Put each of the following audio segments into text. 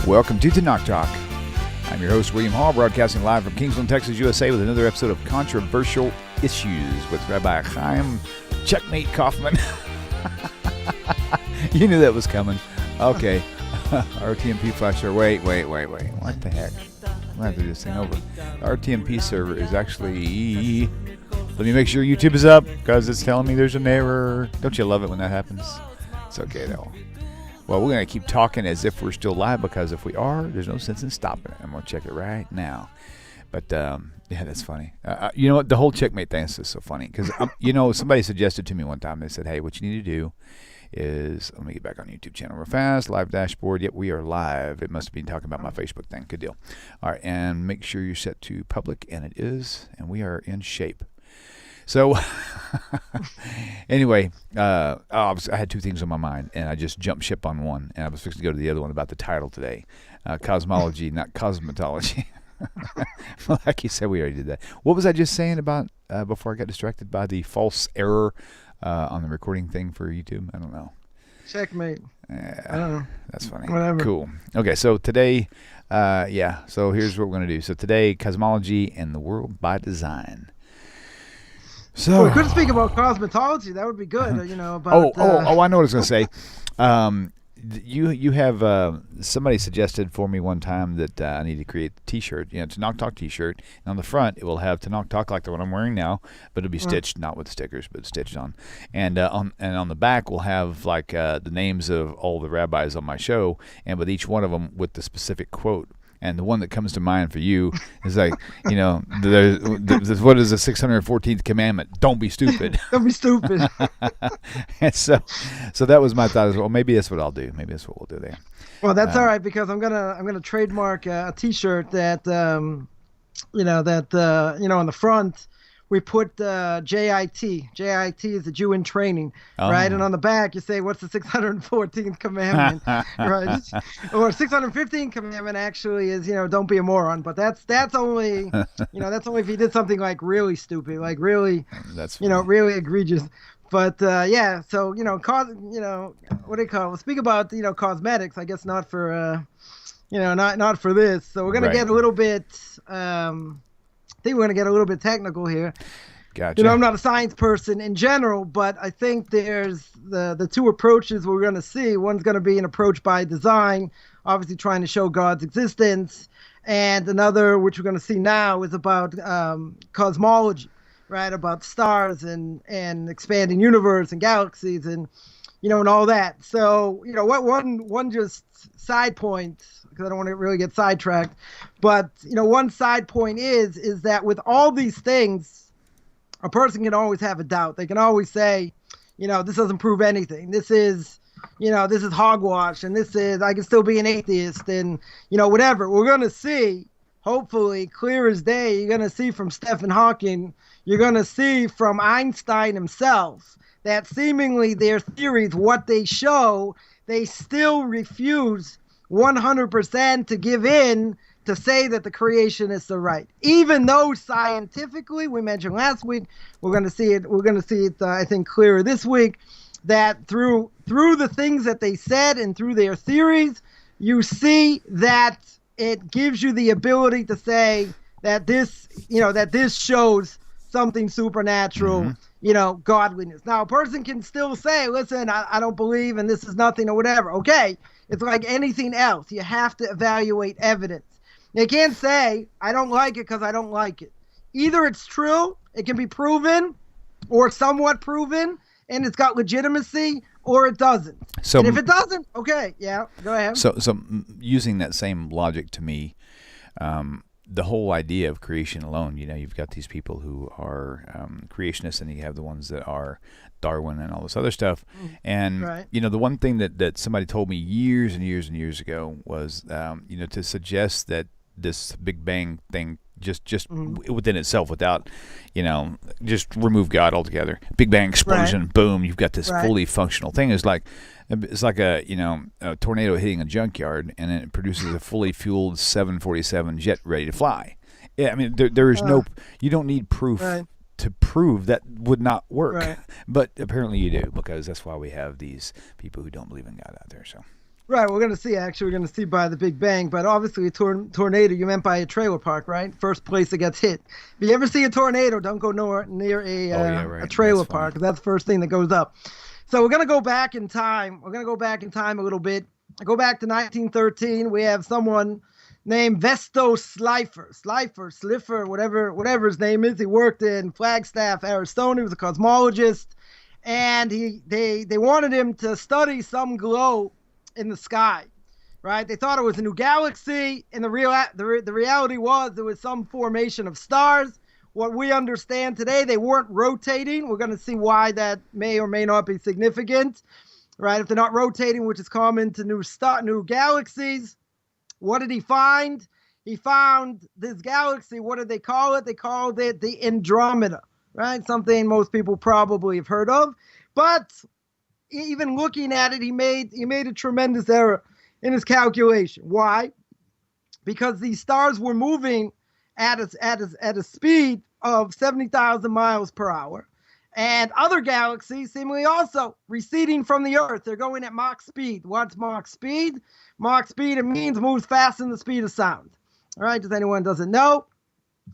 Welcome to Knock Talk. I'm your host, William Hall, broadcasting live from Kingsland, Texas, USA, with another episode of Controversial Issues with Rabbi Chaim Checkmate Coffman. You knew that was coming. Okay. RTMP flasher. Wait. What the heck? I'm going to have to do this thing over. The RTMP server is actually... Let me make sure YouTube is up, because it's telling me there's an error. Don't you love it when that happens? It's okay, though. Well, we're going to keep talking as if we're still live, because if we are, there's no sense in stopping it. I'm going to check it right now. But, yeah, that's funny. You know what? The whole checkmate thing is just so funny. Because, somebody suggested to me one time, they said, hey, what you need to do is, let me get back on YouTube channel real fast, live dashboard. Yep, we are live. It must have been talking about my Facebook thing. Good deal. All right, and make sure you're set to public, and it is, and we are in shape. So, anyway, I had two things on my mind, and I just jumped ship on one, and I was fixing to go to the other one about the title today. Cosmology, not cosmetology. Like you said, we already did that. What was I just saying about before I got distracted by the false error on the recording thing for YouTube? I don't know. Checkmate. I don't know. That's funny. Whatever. Cool. Okay, so today, so here's what we're going to do. So today, cosmology and the world by design. So we could speak about cosmetology. That would be good. About, I know what I was going to say. You have somebody suggested for me one time that I need to create a T-shirt. To Knock Talk T-shirt. And on the front, it will have To Knock Talk like the one I'm wearing now, but it'll be stitched, not with stickers, but stitched on. And on the back, we'll have like the names of all the rabbis on my show, and with each one of them with the specific quote. And the one that comes to mind for you is like, what is the 614th commandment? Don't be stupid. Don't be stupid. And so that was my thought as well. Maybe that's what I'll do. Maybe that's what we'll do there. Well, that's all right, because I'm gonna trademark a T-shirt that on the front we put JIT. JIT is the Jew in training, right? And on the back you say, what's the 614th commandment, right? Or 615th commandment actually is, don't be a moron. But that's only, that's only if you did something like really stupid, like really, that's really egregious. But so what do you call it? We'll speak about cosmetics. I guess not for not for this. So we're gonna get a little bit. I think we're going to get a little bit technical here. Gotcha. I'm not a science person in general, but I think there's the two approaches we're going to see. One's going to be an approach by design, obviously trying to show God's existence. And another, which we're going to see now, is about cosmology, right? About stars and expanding universe and galaxies and, and all that. So, what one just side point, because I don't want to really get sidetracked. But, one side point is that with all these things, a person can always have a doubt. They can always say, this doesn't prove anything. This is hogwash, and I can still be an atheist, and, whatever. We're going to see, hopefully, clear as day, you're going to see from Stephen Hawking, you're going to see from Einstein himself, that seemingly their theories, what they show, they still refuse 100% to give in to say that the creationists are right, even though scientifically, we mentioned last week, we're going to see it. I think clearer this week, that through the things that they said and through their theories, you see that it gives you the ability to say that this shows something supernatural, godliness. Now, a person can still say, listen, I don't believe, and this is nothing or whatever. Okay. It's like anything else. You have to evaluate evidence. You can't say, I don't like it because I don't like it. Either it's true, it can be proven, or somewhat proven, and it's got legitimacy, or it doesn't. So, and if it doesn't, okay, yeah, go ahead. So using that same logic to me, the whole idea of creation alone, you've got these people who are creationists, and you have the ones that are Darwin and all this other stuff. And, right. The one thing that somebody told me years and years and years ago was, to suggest that this Big Bang thing just within itself, without, just remove God altogether. Big Bang explosion, right. Boom, you've got this fully functional thing. It's like a tornado hitting a junkyard, and it produces a fully fueled 747 jet ready to fly. Yeah, I mean, there is you don't need proof to prove that would not work. Right. But apparently you do, because that's why we have these people who don't believe in God out there. So Right, we're going to see, actually, we're going to see by the Big Bang, but obviously a tornado, you meant by a trailer park, right? First place that gets hit. If you ever see a tornado, don't go near a trailer park. That's the first thing that goes up. So we're going to go back in time. We're going to go back in time a little bit. I go back to 1913. We have someone named Vesto Slipher, whatever his name is. He worked in Flagstaff, Arizona. He was a cosmologist, and they wanted him to study some glow in the sky, right? They thought it was a new galaxy, and the reality was there was some formation of stars. What we understand today, they weren't rotating. We're going to see why that may or may not be significant, right? If they're not rotating, which is common to new galaxies. What did he find? He found this galaxy. What did they call it? They called it the Andromeda, right? Something most people probably have heard of, but even looking at it, he made a tremendous error in his calculation. Why? Because these stars were moving at a speed of 70,000 miles per hour, and other galaxies seemingly also receding from the Earth. They're going at Mach speed. What's Mach speed? Mach speed, it means moves faster than the speed of sound. All right, does anyone doesn't know?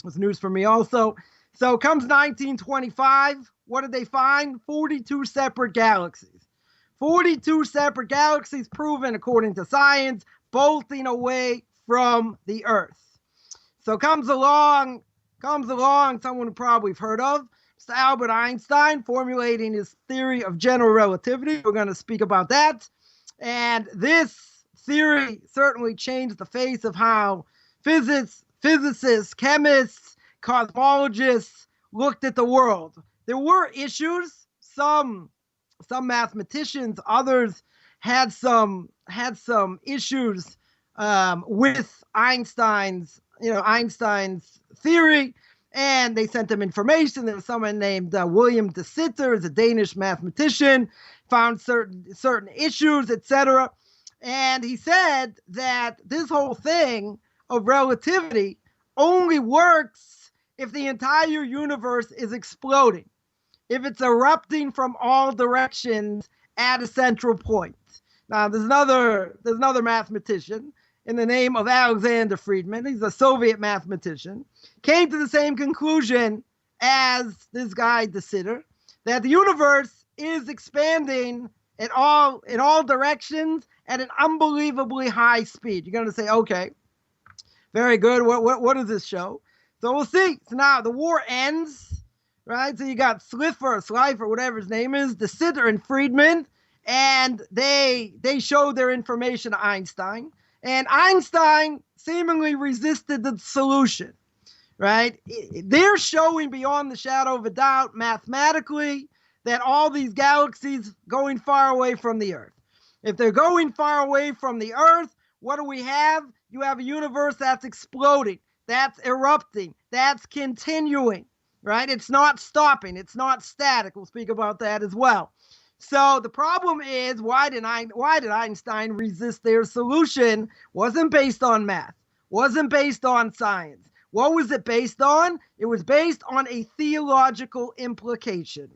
It's news for me also. So comes 1925. What did they find? 42 separate galaxies. 42 separate galaxies proven, according to science, bolting away from the Earth. So comes along someone who probably have heard of, Mr. Albert Einstein, formulating his theory of general relativity. We're going to speak about that. And this theory certainly changed the face of how physicists, chemists, cosmologists looked at the world. There were issues. Some mathematicians, others had some issues with Einstein's theory, and they sent him information. There was someone named William de Sitter, is a Danish mathematician, found certain issues, etc. And he said that this whole thing of relativity only works if the entire universe is exploding, if it's erupting from all directions at a central point. Now, there's another mathematician in the name of Alexander Friedman. He's a Soviet mathematician. Came to the same conclusion as this guy, De Sitter, that the universe is expanding in all directions at an unbelievably high speed. You're going to say, okay, very good. What does this show? So we'll see. So now the war ends, right? So you got Slifer, whatever his name is, De Sitter and Friedman, and they showed their information to Einstein. And Einstein seemingly resisted the solution, right? They're showing beyond the shadow of a doubt mathematically that all these galaxies going far away from the Earth. If they're going far away from the Earth, what do we have? You have a universe that's exploding, that's erupting, that's continuing, right? It's not stopping, it's not static. We'll speak about that as well. So the problem is, why did Einstein resist their solution? Wasn't based on math, wasn't based on science. What was it based on? It was based on a theological implication.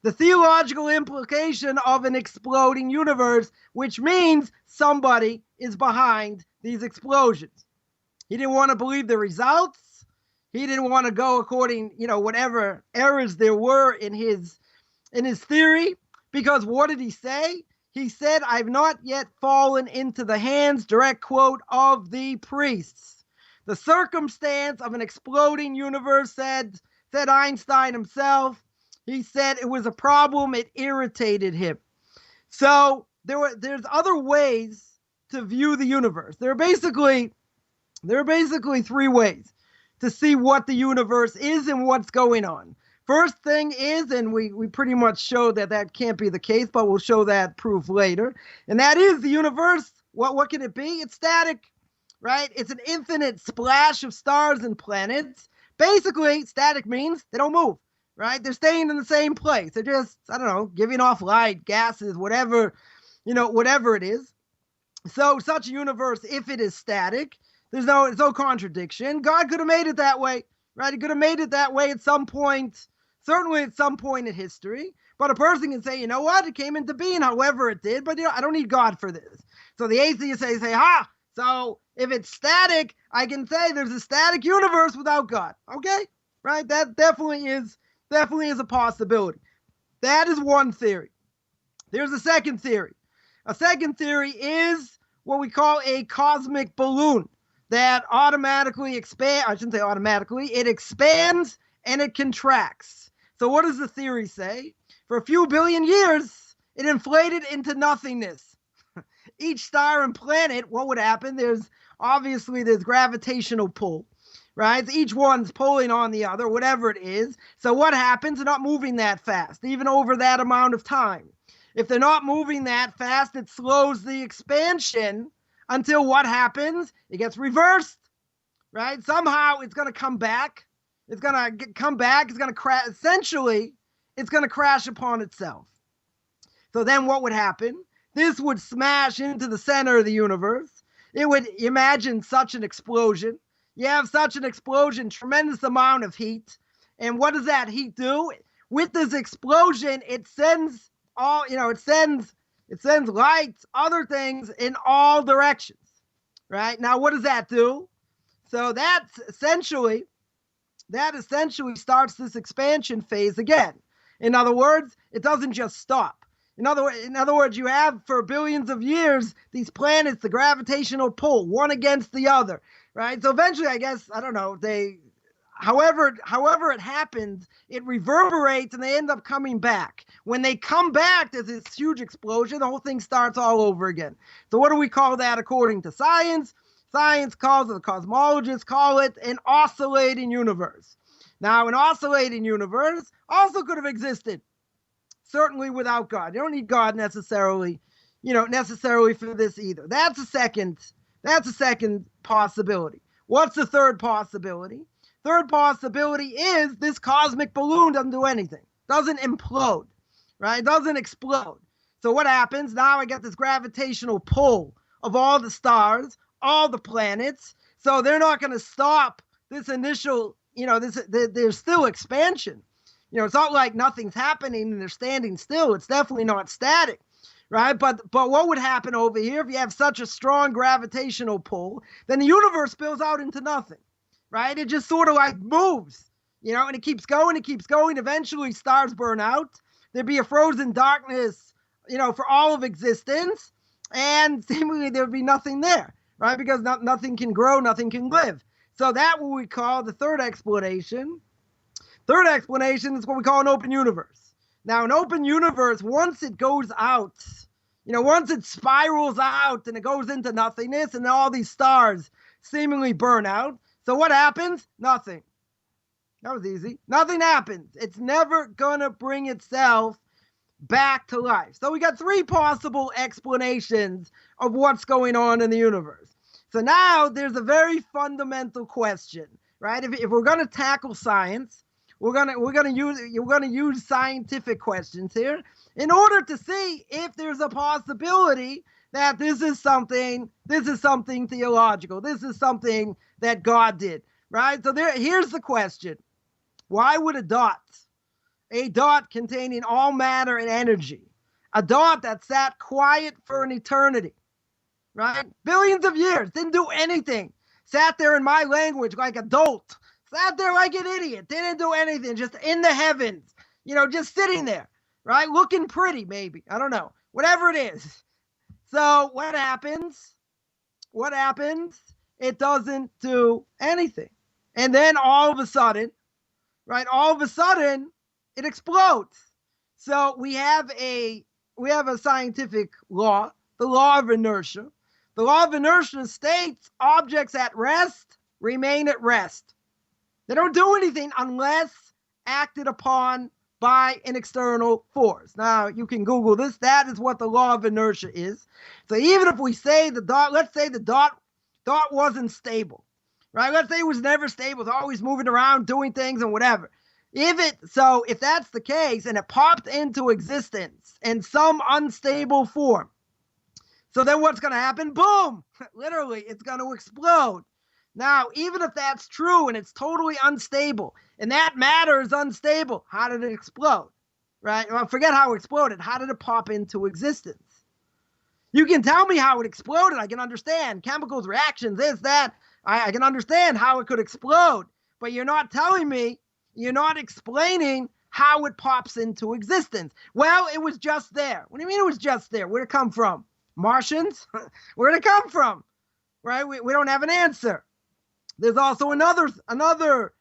The theological implication of an exploding universe, which means somebody is behind these explosions. He didn't want to believe the results. He didn't want to go according, whatever errors there were in his theory. Because what did he say? He said, "I've not yet fallen into the hands," direct quote, "of the priests." The circumstance of an exploding universe, said Einstein himself, he said it was a problem, it irritated him. So there's other ways to view the universe. There are basically three ways to see what the universe is and what's going on. First thing is, and we pretty much showed that can't be the case, but we'll show that proof later. And that is the universe. What can it be? It's static, right? It's an infinite splash of stars and planets. Basically, static means they don't move, right? They're staying in the same place. They're just, giving off light, gases, whatever it is. So such a universe, if it is static, there's no contradiction. God could have made it that way, right? He could have made it that way at some point. Certainly at some point in history, but a person can say, you know what, it came into being however it did, but I don't need God for this. So the atheists say, so if it's static, I can say there's a static universe without God. Okay, right? That definitely is a possibility. That is one theory. There's a second theory. A second theory is what we call a cosmic balloon that automatically expands. I shouldn't say automatically. It expands and it contracts. So what does the theory say? For a few billion years, it inflated into nothingness. Each star and planet, what would happen? There's gravitational pull, right? Each one's pulling on the other, whatever it is. So what happens? They're not moving that fast, even over that amount of time. If they're not moving that fast, it slows the expansion until what happens? It gets reversed, right? Somehow it's going to come back. It's going to come back. It's going to crash. Essentially, it's going to crash upon itself. So then what would happen? This would smash into the center of the universe. It would imagine such an explosion. You have such an explosion, tremendous amount of heat. And what does that heat do? With this explosion, it sends it sends lights, other things in all directions, right? Now, what does that do? So that essentially starts this expansion phase again. In other words, it doesn't just stop. In other words, you have for billions of years these planets, the gravitational pull, one against the other, right? So eventually, I guess, I don't know, however it happens, it reverberates and they end up coming back. When they come back, there's this huge explosion. The whole thing starts all over again. So what do we call that according to science? Science calls it, the cosmologists call it an oscillating universe. Now, an oscillating universe also could have existed, certainly without God. You don't need God necessarily for this either. That's a second possibility. What's the third possibility? Third possibility is this cosmic balloon doesn't do anything, doesn't implode, right? It doesn't explode. So what happens? Now I get this gravitational pull of all the stars, all the planets. So they're not going to stop this initial, there's still expansion. It's not like nothing's happening and they're standing still. It's definitely not static, right? But what would happen over here if you have such a strong gravitational pull? Then the universe spills out into nothing. Right? It just sort of like moves, and it keeps going. Eventually stars burn out. There'd be a frozen darkness, for all of existence. And seemingly there'd be nothing there, right? Because nothing can grow, nothing can live. So that's what we call the third explanation. Third explanation is what we call an open universe. Now, an open universe, once it goes out, once it spirals out and it goes into nothingness and all these stars seemingly burn out, so what happens? Nothing. That was easy. Nothing happens. It's never going to bring itself back to life. So we got three possible explanations of what's going on in the universe. So now there's a very fundamental question, right? If we're going to tackle science, we're going to use scientific questions here in order to see if there's a possibility that this is something theological. This is something that God did, right? So here's the question. Why would a dot containing all matter and energy, a dot that sat quiet for an eternity, right? Billions of years, didn't do anything, sat there in my language like a dolt, sat there like an idiot, didn't do anything, just in the heavens, just sitting there, right? Looking pretty, maybe. I don't know. Whatever it is. So what happens? It doesn't do anything. And then all of a sudden, it explodes. So we have a scientific law, the law of inertia. The law of inertia states objects at rest remain at rest. They don't do anything unless acted upon by an external force. Now, you can Google this. That is what the law of inertia is. So even if we say let's say the dot wasn't stable, right? Let's say it was never stable. It's always moving around, doing things and whatever. If that's the case and it popped into existence in some unstable form, so then what's going to happen? Boom! Literally, it's going to explode. Now, even if that's true and it's totally unstable, and that matter is unstable, how did it explode? Right? Well, forget how it exploded. How did it pop into existence? You can tell me how it exploded. I can understand chemicals, reactions, this, that. I can understand how it could explode. But you're not telling me, you're not explaining how it pops into existence. Well, it was just there. What do you mean it was just there? Where'd it come from? Martians? Where'd it come from? Right? We don't have an answer. There's also another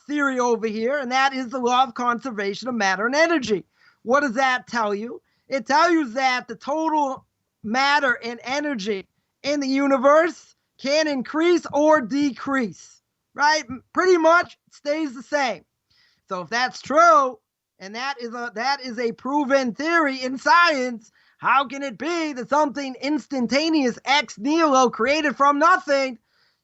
theory over here, and that is the law of conservation of matter and energy. What does that tell you? It tells you that the total matter and energy in the universe can increase or decrease, right? Pretty much stays the same. So if that's true, and that is a proven theory in science, how can it be that something instantaneous, ex nihilo, created from nothing,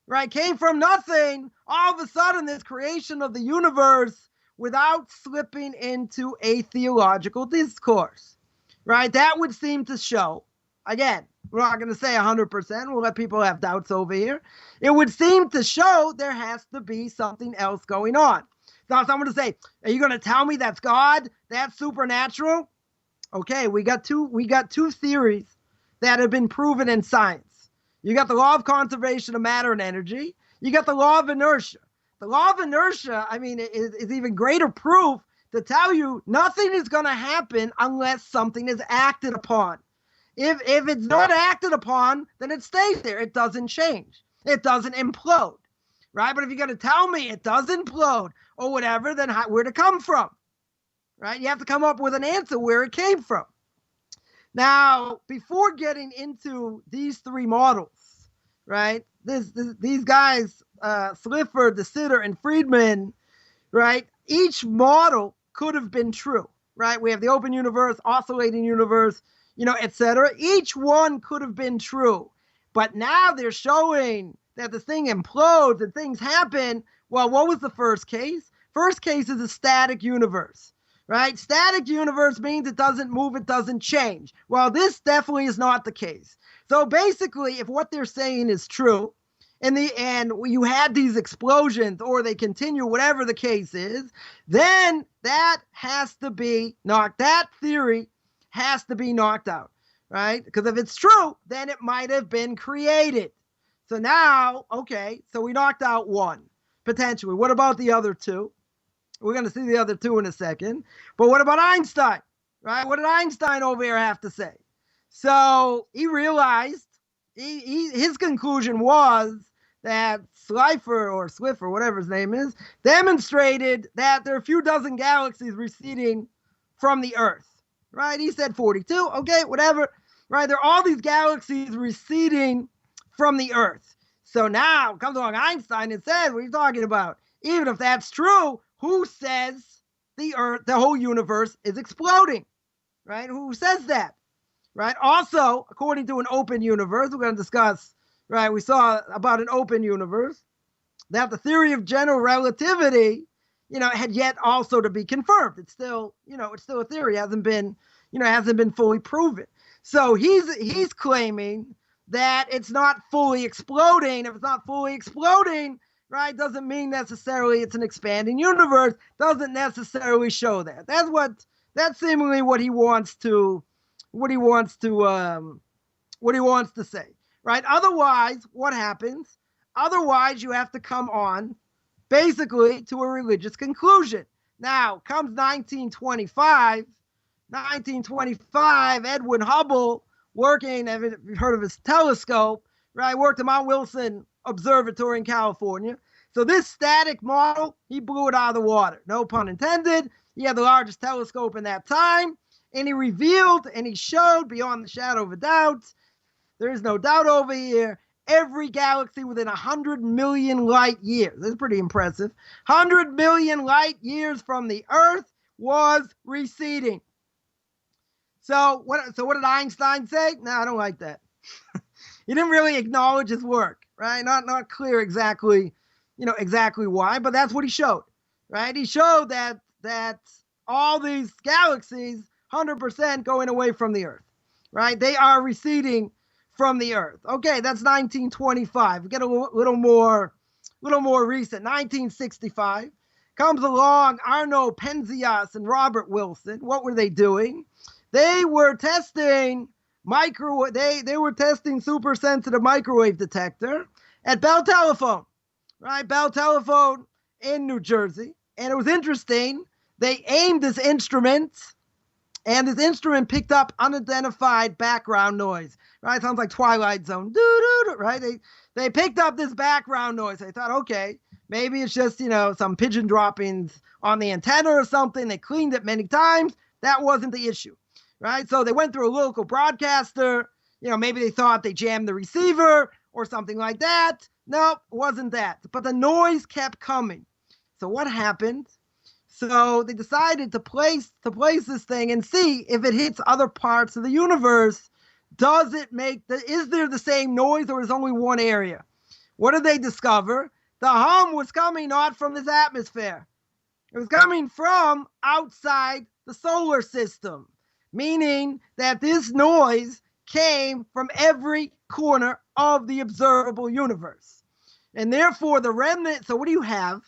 right, came from nothing, all of a sudden this creation of the universe without slipping into a theological discourse, right? That would seem to show, again, we're not going to say 100%, we'll let people have doubts over here. It would seem to show there has to be something else going on. Now someone to say, are you going to tell me that's God? That's supernatural? Okay, we got two theories that have been proven in science. You got the law of conservation of matter and energy. You got the law of inertia. The law of inertia, I mean, is even greater proof to tell you nothing is going to happen unless something is acted upon. If it's not acted upon, then it stays there. It doesn't change. It doesn't implode, right? But if you're going to tell me it does implode or whatever, then where'd it come from, right? You have to come up with an answer where it came from. Now, before getting into these three models, right, these guys, Slipher, De Sitter, and Friedman, right, each model could have been true, right? We have the open universe, oscillating universe, etc. Each one could have been true. But now they're showing that the thing implodes and things happen. Well, what was the first case? First case is a static universe, right? Static universe means it doesn't move, it doesn't change. Well, this definitely is not the case. So basically, if what they're saying is true, and you had these explosions, or they continue, whatever the case is, then that theory has to be knocked out, right? Because if it's true, then it might have been created. So now, okay, so we knocked out one, potentially. What about the other two? We're going to see the other two in a second. But what about Einstein, right? What did Einstein over here have to say? So he realized, his conclusion was that Slipher, whatever his name is, demonstrated that there are a few dozen galaxies receding from the Earth, right? He said 42, okay, whatever, right? There are all these galaxies receding from the Earth. So now comes along Einstein and says, what are you talking about? Even if that's true, who says the Earth, the whole universe is exploding, right? Who says that, right? Also, according to an open universe, we're going to discuss, right? We saw about an open universe, that the theory of general relativity, had yet also to be confirmed. It's still, it's still a theory, hasn't been fully proven. So he's claiming that it's not fully exploding. If it's not fully exploding, right, doesn't mean necessarily it's an expanding universe. Doesn't necessarily show that. That's seemingly what he wants to say, right? Otherwise, what happens? Otherwise, you have to come on basically to a religious conclusion. Now comes 1925, Edwin Hubble, working, if you've heard of his telescope, right, worked at Mount Wilson Observatory in California. So this static model, he blew it out of the water. No pun intended. He had the largest telescope in that time, and he revealed and he showed beyond the shadow of a doubt, there is no doubt over here, every galaxy within 100 million light years. This is pretty impressive. 100 million light years from the Earth was receding. So what did Einstein say? No, I don't like that. He didn't really acknowledge his work, right? Not clear exactly why, but that's what he showed, right? He showed that all these galaxies, 100% going away from the Earth, right? They are receding from the Earth. Okay, that's 1925. We get a little more recent. 1965 comes along Arno Penzias and Robert Wilson. What were they doing? They were testing they were testing super sensitive microwave detector at Bell Telephone, right? Bell Telephone in New Jersey. And it was interesting. They aimed this instrument, and this instrument picked up unidentified background noise, right? Sounds like Twilight Zone, doo-doo-doo, right? They picked up this background noise. They thought, okay, maybe it's just, some pigeon droppings on the antenna or something. They cleaned it many times. That wasn't the issue, right? So they went through a local broadcaster. Maybe they thought they jammed the receiver or something like that. Nope, it wasn't that. But the noise kept coming. So what happened? So they decided to place this thing and see if it hits other parts of the universe. Is there the same noise, or is only one area? What did they discover? The hum was coming not from this atmosphere. It was coming from outside the solar system, meaning that this noise came from every corner of the observable universe. And therefore the remnant, so what do you have?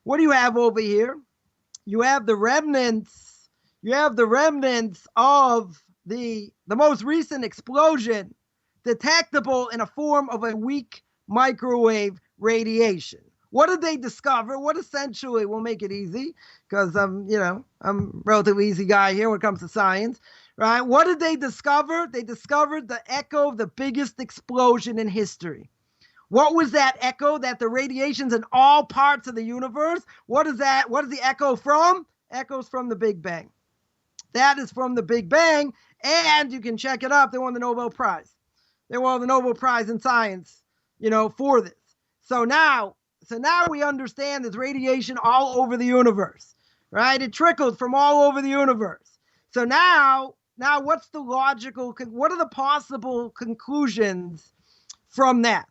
What do you have over here? You have the remnants of the most recent explosion detectable in a form of a weak microwave radiation. What did they discover? What essentially, will make it easy, because I'm a relatively easy guy here when it comes to science, right? What did they discover? They discovered the echo of the biggest explosion in history. What was that echo? That the radiation's in all parts of the universe. What is that? What is the echo from? Echoes from the Big Bang. That is from the Big Bang, and you can check it up. They won the Nobel Prize. They won the Nobel Prize in science, for this. So now we understand there's radiation all over the universe, right? It trickled from all over the universe. So now what are the possible conclusions from that?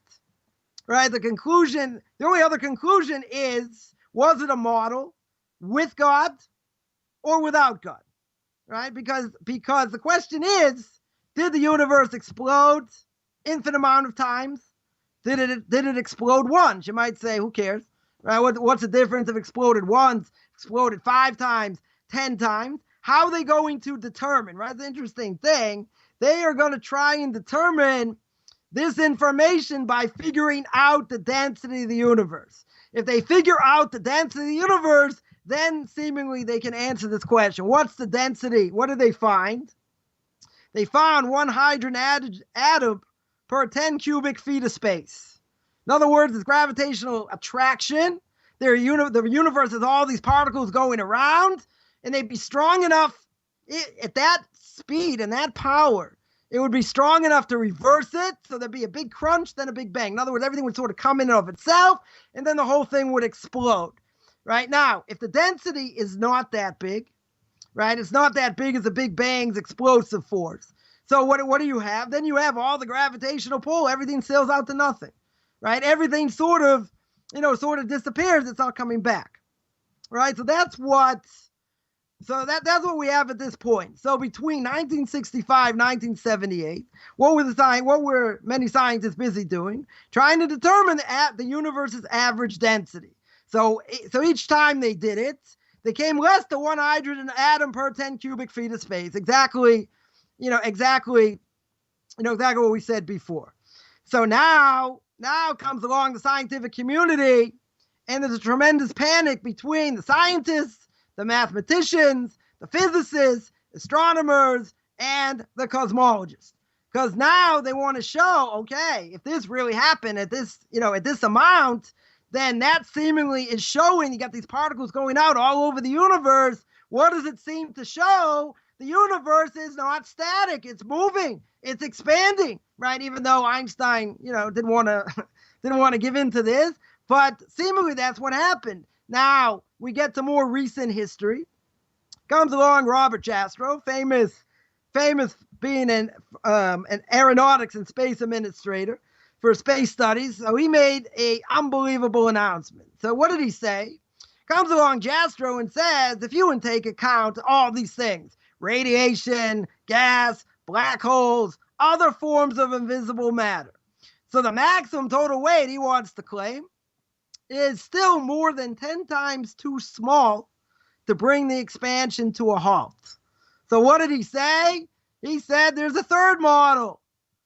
Right? The only other conclusion is, was it a model with God or without God? Right? Because the question is, did the universe explode infinite amount of times? Did it explode once? You might say, who cares? Right? What's the difference if it exploded once, exploded 5 times, 10 times? How are they going to determine? Right? It's an interesting thing. They are going to try and determine this information by figuring out the density of the universe. If they figure out the density of the universe, then seemingly they can answer this question. What's the density? What did they find? They found 1 hydrogen atom per 10 cubic feet of space. In other words, it's gravitational attraction. The universe has all these particles going around, and they'd be strong enough at that speed and that power. It would be strong enough to reverse it, so there'd be a big crunch, then a big bang. In other words, everything would sort of come in and of itself, and then the whole thing would explode. Right? Now, if the density is not that big, right? It's not that big as the Big Bang's explosive force. So what do you have? Then you have all the gravitational pull. Everything sails out to nothing, right? Everything sort of disappears. It's not coming back, right? So that's what we have at this point. So between 1965 and 1978, what were many scientists busy doing? Trying to determine the universe's average density. So each time they did it, they came less than 1 hydrogen atom per 10 cubic feet of space. Exactly what we said before. So now comes along the scientific community, and there's a tremendous panic between the scientists, the mathematicians, the physicists, astronomers, and the cosmologists. Because now they want to show, okay, if this really happened at this amount, then that seemingly is showing you got these particles going out all over the universe. What does it seem to show? The universe is not static. It's moving. It's expanding, right? Even though Einstein, didn't want to give in to this, but seemingly that's what happened. Now we get to more recent history. Comes along Robert Jastrow, famous being an aeronautics and space administrator for space studies. So he made a unbelievable announcement. So what did he say? Comes along Jastrow and says, if you take account all these things, radiation, gas, black holes, other forms of invisible matter. So the maximum total weight he wants to claim is still more than 10 times too small to bring the expansion to a halt. So what did he say? He said there's a third model.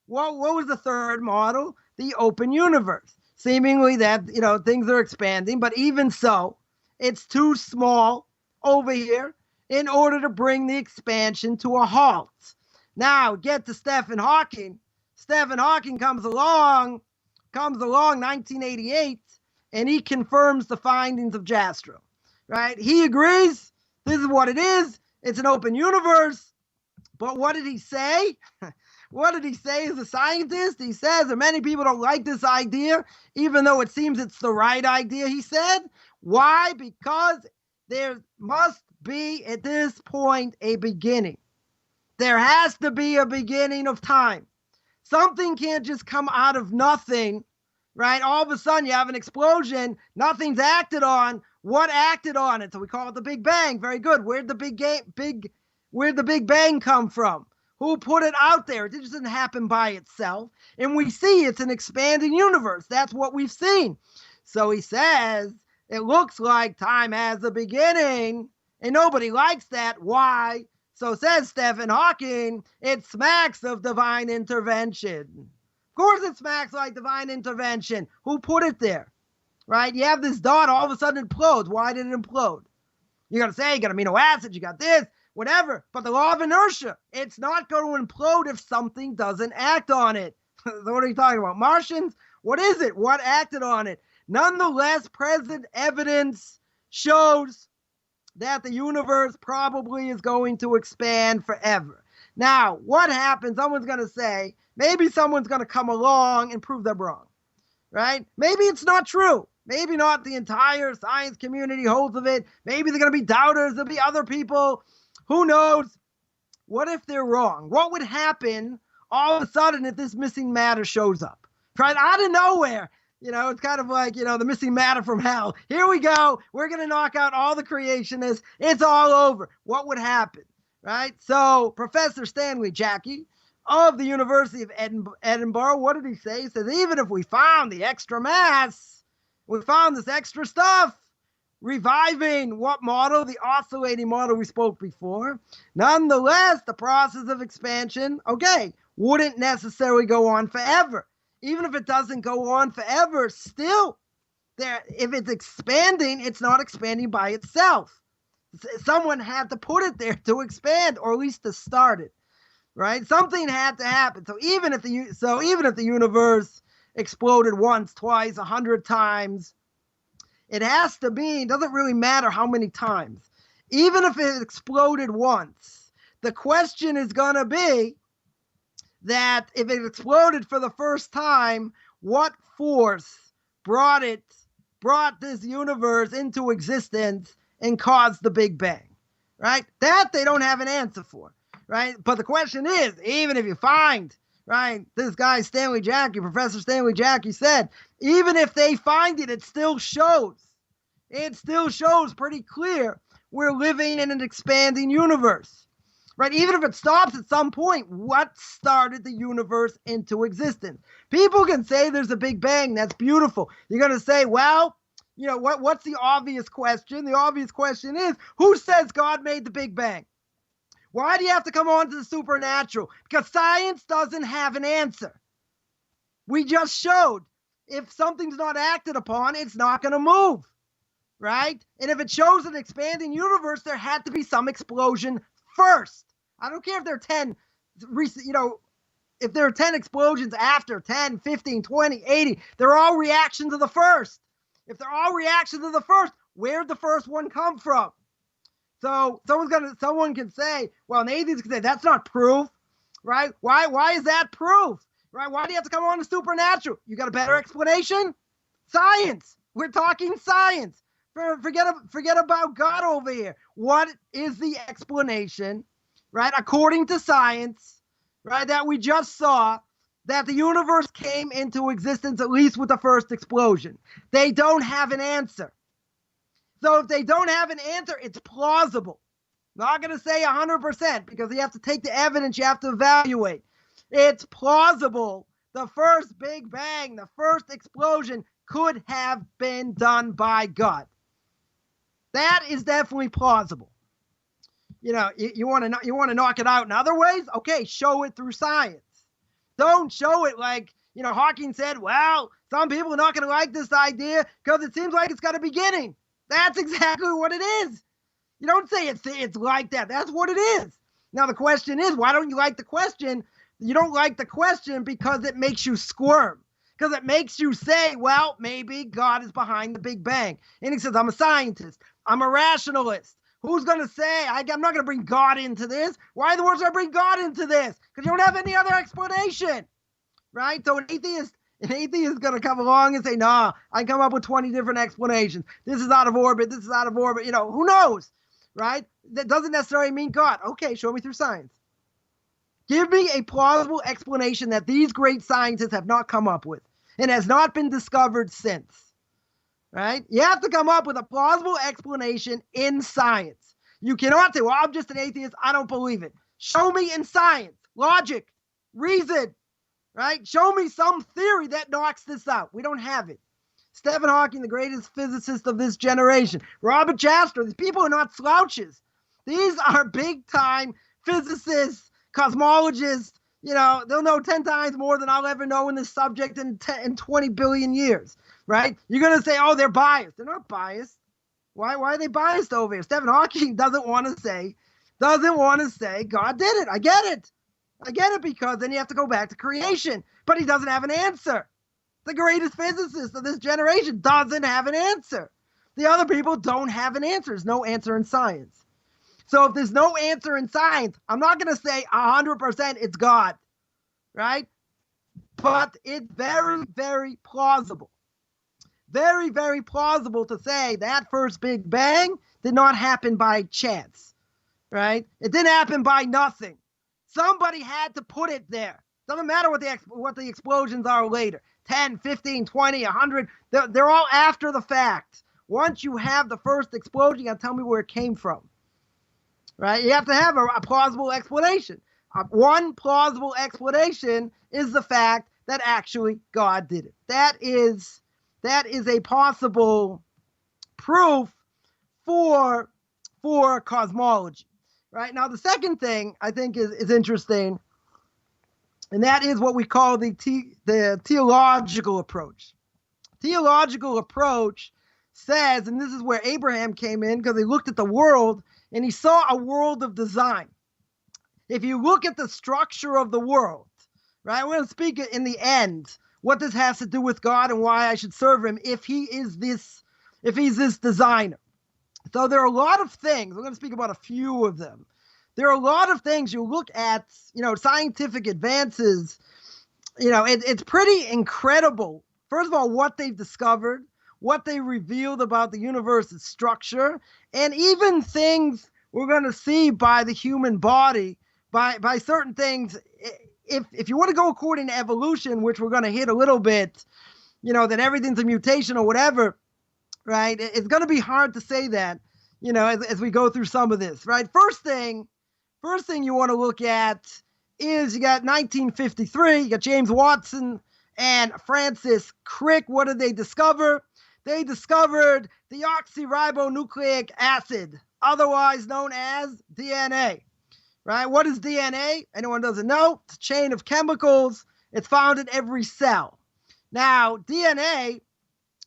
What was the third model? The open universe. Seemingly that, things are expanding, but even so, it's too small over here in order to bring the expansion to a halt. Now, get to Stephen Hawking. Stephen Hawking comes along 1988, and he confirms the findings of Jastrow, right? He agrees this is what it is. It's an open universe. But what did he say? What did he say as a scientist? He says that many people don't like this idea, even though it seems it's the right idea, he said. Why? Because there must be, at this point, a beginning. There has to be a beginning of time. Something can't just come out of nothing, right? All of a sudden, you have an explosion. Nothing's acted on. What acted on it? So we call it the Big Bang. Very good. Where'd the Big Bang come from? Who put it out there? It just didn't happen by itself. And we see it's an expanding universe. That's what we've seen. So he says, it looks like time has a beginning, and nobody likes that. Why? So says Stephen Hawking, it smacks of divine intervention. Of course it smacks like divine intervention. Who put it there? Right? You have this dot, all of a sudden it implodes. Why did it implode? You're going to say, you got amino acids, you got this, whatever. But the law of inertia, it's not going to implode if something doesn't act on it. What are you talking about? Martians? What is it? What acted on it? Nonetheless, present evidence shows that the universe probably is going to expand forever. Now, what happens? Someone's going to say, maybe someone's going to come along and prove them wrong, right? Maybe it's not true. Maybe not the entire science community holds of it. Maybe they're going to be doubters. There'll be other people. Who knows? What if they're wrong? What would happen all of a sudden if this missing matter shows up? Right out of nowhere. It's kind of like, the missing matter from hell. Here we go. We're going to knock out all the creationists. It's all over. What would happen? Right? So Professor Stanley Jackie of the University of Edinburgh, what did he say? He says, even if we found the extra mass, we found this extra stuff, reviving what model? The oscillating model we spoke before. Nonetheless, the process of expansion, wouldn't necessarily go on forever. Even if it doesn't go on forever, still, if it's expanding, it's not expanding by itself. Someone had to put it there to expand, or at least to start it, right? Something had to happen. So even if the universe exploded once, twice, 100 times, it has to be. It doesn't really matter how many times. Even if it exploded once, the question is going to be that if it exploded for the first time, what force brought this universe into existence and caused the Big Bang, right? That they don't have an answer for, right? But the question is, even if you find, right, this guy Professor Stanley Jackie said, even if they find it, it still shows pretty clear we're living in an expanding universe. Right, even if it stops at some point, what started the universe into existence? People can say there's a Big Bang. That's beautiful. You're going to say, well, what's the obvious question? The obvious question is, who says God made the Big Bang? Why do you have to come on to the supernatural? Because science doesn't have an answer. We just showed if something's not acted upon, it's not going to move, right? And if it shows an expanding universe, there had to be some explosion first. I don't care if there are 10 if there are 10 explosions after 10, 15, 20, 80, they're all reactions of the first. If they're all reactions of the first, where'd the first one come from? So someone can say, well, an atheist can say, that's not proof, right? Why is that proof? Right? Why do you have to come on to supernatural? You got a better explanation? Science. We're talking science. Forget about God over here. What is the explanation, right, according to science, right, that we just saw, that the universe came into existence at least with the first explosion? They don't have an answer. So if they don't have an answer, it's plausible. Not going to say 100% because you have to take the evidence, you have to evaluate. It's plausible. The first Big Bang, the first explosion could have been done by God. That is definitely plausible. you want to knock it out in other ways. Okay, show it through science. Don't show it like, Hawking said, well, some people are not going to like this idea because it seems like it's got a beginning. That's exactly what it is. You don't say it's like that. That's what it is. Now, the question is, why don't you like the question? You don't like the question because it makes you squirm. Because it makes you say, well, maybe God is behind the Big Bang. And he says, I'm a scientist. I'm a rationalist. Who's going to say, I'm not going to bring God into this? Why in the world should I bring God into this? Because you don't have any other explanation, right? So an atheist is going to come along and say, nah, I come up with 20 different explanations. This is out of orbit. This is out of orbit. Who knows, right? That doesn't necessarily mean God. Okay, show me through science. Give me a plausible explanation that these great scientists have not come up with and has not been discovered since, right? You have to come up with a plausible explanation in science. You cannot say, well, I'm just an atheist. I don't believe it. Show me in science, logic, reason, right? Show me some theory that knocks this out. We don't have it. Stephen Hawking, the greatest physicist of this generation. Robert Jastrow, these people are not slouches. These are big-time physicists, cosmologists. They'll know 10 times more than I'll ever know in this subject in 20 billion years, right? You're going to say, oh, they're biased. They're not biased. Why are they biased over here? Stephen Hawking doesn't want to say God did it. I get it because then you have to go back to creation, but he doesn't have an answer. The greatest physicist of this generation doesn't have an answer. The other people don't have an answer. There's no answer in science. So if there's no answer in science, I'm not going to say 100% it's God, right? But it's very, very plausible. Very, very plausible to say that first Big Bang did not happen by chance, right? It didn't happen by nothing. Somebody had to put it there. Doesn't matter what the explosions are later. 10, 15, 20, 100. They're all after the fact. Once you have the first explosion, you got to tell me where it came from. Right? You have to have a plausible explanation. One plausible explanation is the fact that actually God did it. That is a possible proof for cosmology. Right? Now, the second thing I think is interesting, and that is what we call the theological approach. Theological approach says, and this is where Abraham came in because he looked at the world and he saw a world of design. If you look at the structure of the world, right, we're going to speak in the end what this has to do with God and why I should serve him if he's this designer. So there are a lot of things. We're going to speak about a few of them. There are a lot of things you look at, scientific advances. It's pretty incredible. First of all, what they've discovered, what they revealed about the universe's structure, and even things we're going to see by the human body, by certain things. If you want to go according to evolution, which we're going to hit a little bit, that everything's a mutation or whatever, right? It's going to be hard to say that, as we go through some of this, right? First thing you want to look at is you got 1953, you got James Watson and Francis Crick. What did they discover? They discovered deoxyribonucleic acid, otherwise known as DNA, right? What is DNA? Anyone doesn't know? It's a chain of chemicals. It's found in every cell. Now, DNA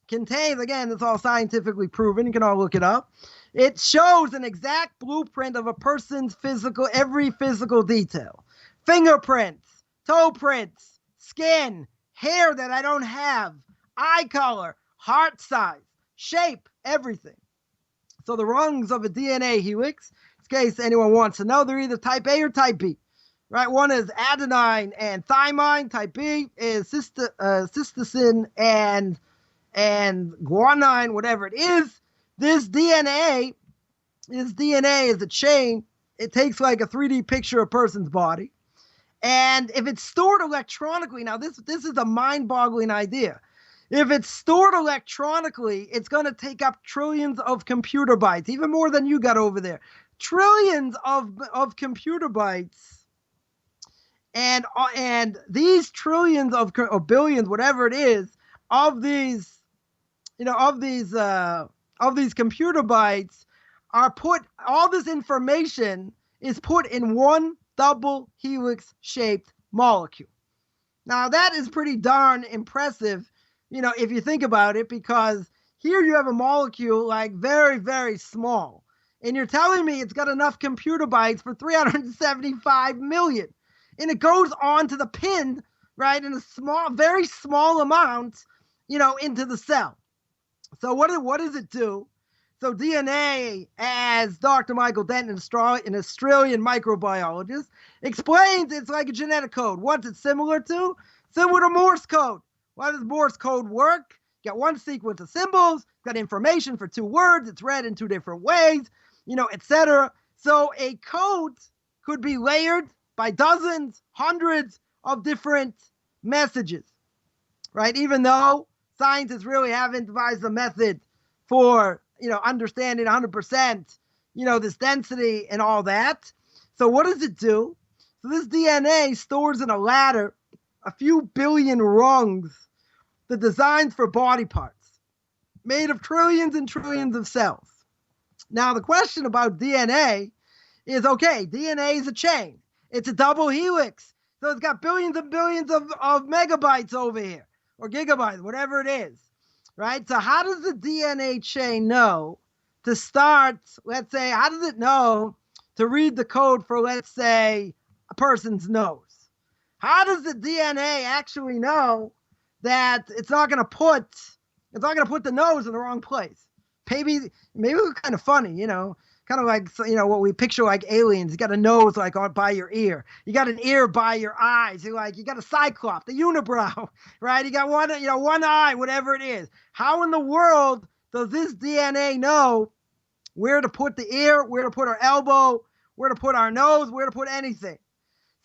contains, again, it's all scientifically proven. You can all look it up. It shows an exact blueprint of a person's every physical detail. Fingerprints, toe prints, skin, hair that I don't have, eye color, heart size, shape, everything. So the rungs of a DNA helix, in case anyone wants to know, they're either type A or type B. Right? One is adenine and thymine. Type B is cysteine and guanine, whatever it is. This DNA is a chain. It takes like a 3D picture of a person's body. And if it's stored electronically, now this is a mind-boggling idea. If it's stored electronically, it's going to take up trillions of computer bytes, even more than you got over there. Trillions of computer bytes. And these trillions or billions, whatever it is, of these computer bytes all this information is put in one double helix shaped molecule. Now that is pretty darn impressive, if you think about it, because here you have a molecule like very, very small. And you're telling me it's got enough computer bytes for 375 million. And it goes on to the pin, right, in a small, very small amount, into the cell. So what does it do? So DNA, as Dr. Michael Denton, an Australian microbiologist, explains it's like a genetic code. What's it similar to? Similar to Morse code. Why does Morse code work? You got one sequence of symbols, got information for two words, it's read in two different ways, etc. So a code could be layered by dozens, hundreds of different messages, right? Even though scientists really haven't devised a method for understanding 100%, this density and all that. So what does it do? So this DNA stores in a ladder a few billion rungs, the designs for body parts, made of trillions and trillions of cells. Now, the question about DNA is, okay, DNA is a chain. It's a double helix. So it's got billions and billions of megabytes over here, or gigabytes, whatever it is. Right? So how does the DNA chain know to start, let's say, how does it know to read the code for, let's say, a person's nose? How does the DNA actually know that it's not going to put the nose in the wrong place? Maybe it's kind of funny, kind of like, what we picture like aliens. You got a nose like by your ear. You got an ear by your eyes. You got a cyclops, the unibrow, right? You got one eye, whatever it is. How in the world does this DNA know where to put the ear, where to put our elbow, where to put our nose, where to put anything?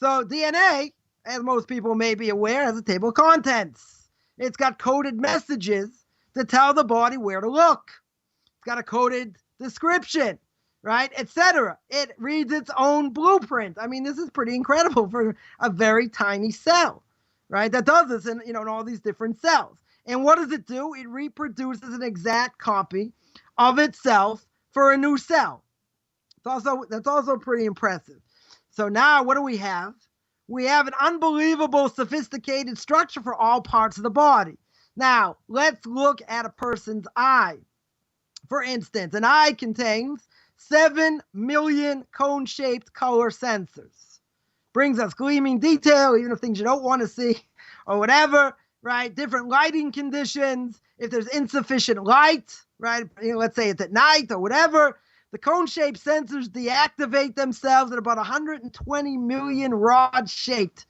So DNA, as most people may be aware, has a table of contents. It's got coded messages to tell the body where to look. It's got a coded description, right, etc. It reads its own blueprint. I mean, this is pretty incredible for a very tiny cell, right, that does this in all these different cells. And what does it do? It reproduces an exact copy of itself for a new cell. That's also pretty impressive. So now what do we have? We have an unbelievable sophisticated structure for all parts of the body. Now, let's look at a person's eye. For instance, an eye contains 7 million cone-shaped color sensors. Brings us gleaming detail, even of things you don't want to see, or whatever, right? Different lighting conditions. If there's insufficient light, right? Let's say it's at night or whatever, the cone-shaped sensors deactivate themselves at about 120 million rod-shaped.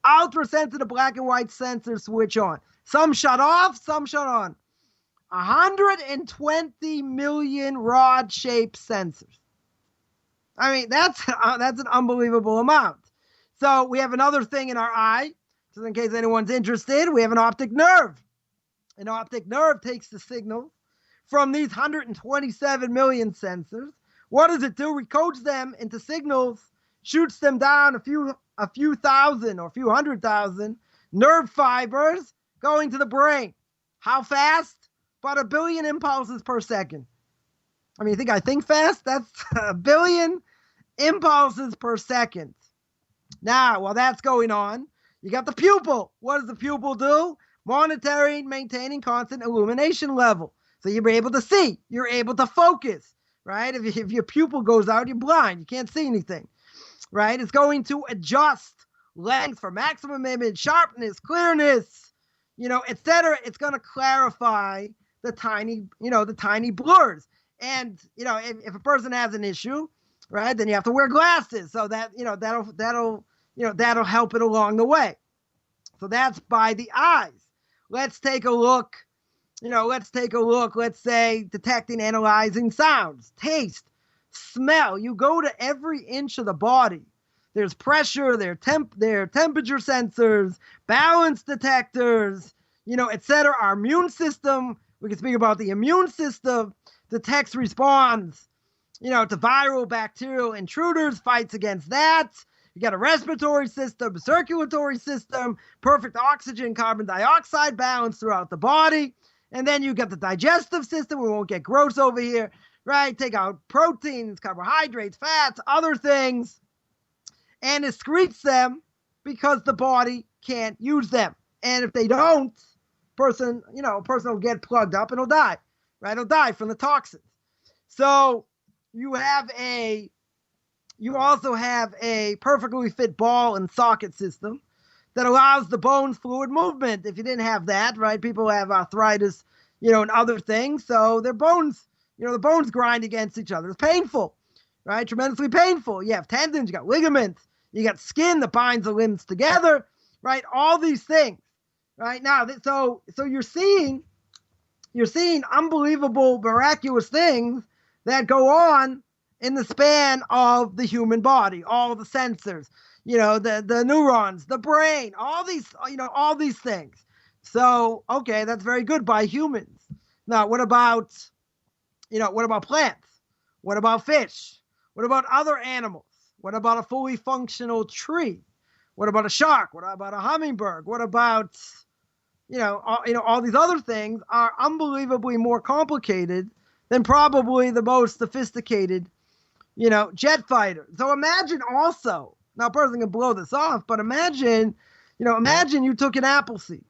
Ultra-sensitive black and white sensors switch on. Some shut off, some shut on. 120 million rod-shaped sensors. I mean, that's an unbelievable amount. So we have another thing in our eye, just in case anyone's interested. We have an optic nerve. An optic nerve takes the signal from these 127 million sensors. What does it do? Recodes them into signals, shoots them down a few thousand or a few 100,000 nerve fibers going to the brain. How fast? About 1 billion impulses per second. I mean, you think I think fast? That's 1 billion impulses per second. Now, while that's going on, you got the pupil. What does the pupil do? Monitoring, maintaining constant illumination level. So you're able to see. You're able to focus, right? If your pupil goes out, you're blind. You can't see anything, right? It's going to adjust length for maximum image, sharpness, clearness, etc. It's going to clarify the tiny blurs. And, if a person has an issue, right, then you have to wear glasses. So that, that'll help it along the way. So that's by the eyes. Let's take a look. Let's say detecting, analyzing sounds, taste, smell. You go to every inch of the body. There's pressure, there are temperature sensors, balance detectors, etc. Our immune system, we can speak about the immune system, detects, responds, to viral, bacterial intruders, fights against that. You got a respiratory system, circulatory system, perfect oxygen, carbon dioxide balance throughout the body. And then you got the digestive system. We won't get gross over here, right? Take out proteins, carbohydrates, fats, other things, and excretes them because the body can't use them. And if they don't, a person will get plugged up and he'll die, right? He'll die from the toxins. So you also have a perfectly fit ball and socket system that allows the bone's fluid movement. If you didn't have that, right, people have arthritis, and other things. So their bones, the bones grind against each other. It's painful, right? Tremendously painful. You have tendons, you got ligaments, you got skin that binds the limbs together, right? All these things, right? Now, so you're seeing unbelievable, miraculous things that go on in the span of the human body, all the sensors, the neurons, the brain, all these things. So, okay, that's very good by humans. Now, what about plants? What about fish? What about other animals? What about a fully functional tree? What about a shark? What about a hummingbird? What about, all these other things are unbelievably more complicated than probably the most sophisticated, jet fighter. So imagine also, now a person can blow this off, but imagine you took an apple seed.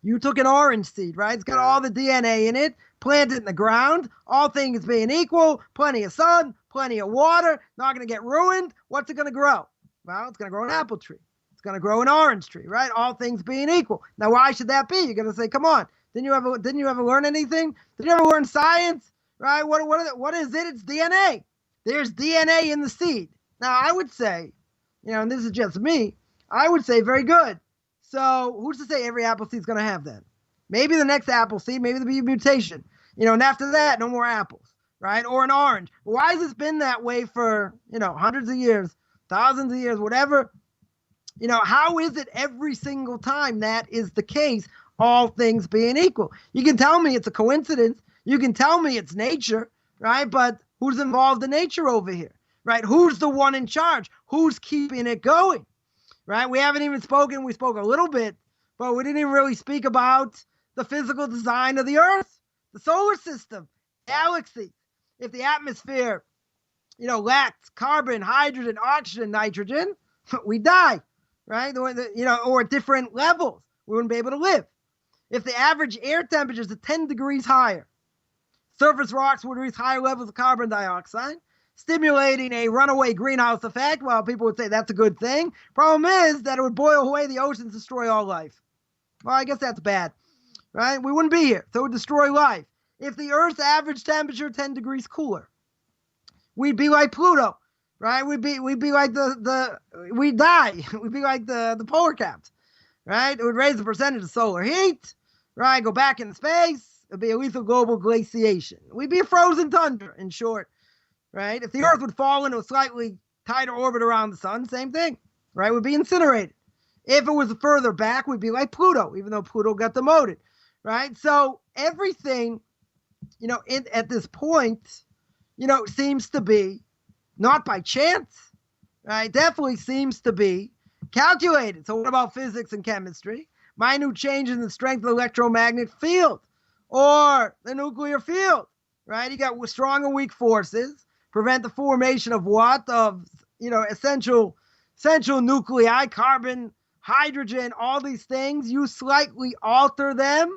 You took an orange seed, right? It's got all the DNA in it, planted in the ground, all things being equal, plenty of sun, plenty of water, not going to get ruined. What's it going to grow? Well, it's going to grow an apple tree. It's going to grow an orange tree, right? All things being equal. Now, why should that be? You're going to say, come on, didn't you ever learn anything? Did you ever learn science, right? What is it? It's DNA. There's DNA in the seed. Now, I would say, and this is just me, I would say very good. So who's to say every apple seed is going to have that? Maybe the next apple seed, maybe there'll be a mutation, and after that, no more apples, right? Or an orange. Why has this been that way for, hundreds of years, thousands of years, whatever? How is it every single time that is the case, all things being equal? You can tell me it's a coincidence. You can tell me it's nature, right? But who's involved in nature over here, right? Who's the one in charge? Who's keeping it going? Right? We haven't even spoken. We spoke a little bit, but we didn't even really speak about the physical design of the Earth, the solar system, galaxies. If the atmosphere, lacked carbon, hydrogen, oxygen, nitrogen, we die, right? Or at different levels, we wouldn't be able to live. If the average air temperature is 10 degrees higher, surface rocks would reach higher levels of carbon dioxide, stimulating a runaway greenhouse effect. Well, people would say that's a good thing. Problem is that it would boil away the oceans, destroy all life. Well, I guess that's bad, right? We wouldn't be here, so it would destroy life. If the Earth's average temperature 10 degrees cooler, we'd be like Pluto, right? We'd be like we'd die. We'd be like the polar caps, right? It would raise the percentage of solar heat, right? Go back into space. It'd be a lethal global glaciation. We'd be a frozen tundra, in short. Right? If the Earth would fall into a slightly tighter orbit around the sun, same thing, right? We'd be incinerated. If it was further back, we'd be like Pluto, even though Pluto got demoted, right? So everything, at this point, seems to be not by chance, right? Definitely seems to be calculated. So what about physics and chemistry? Minute changes in the strength of the electromagnetic field or the nuclear field, right? You got strong and weak forces. Prevent the formation of what? Of, essential nuclei, carbon, hydrogen, all these things. You slightly alter them,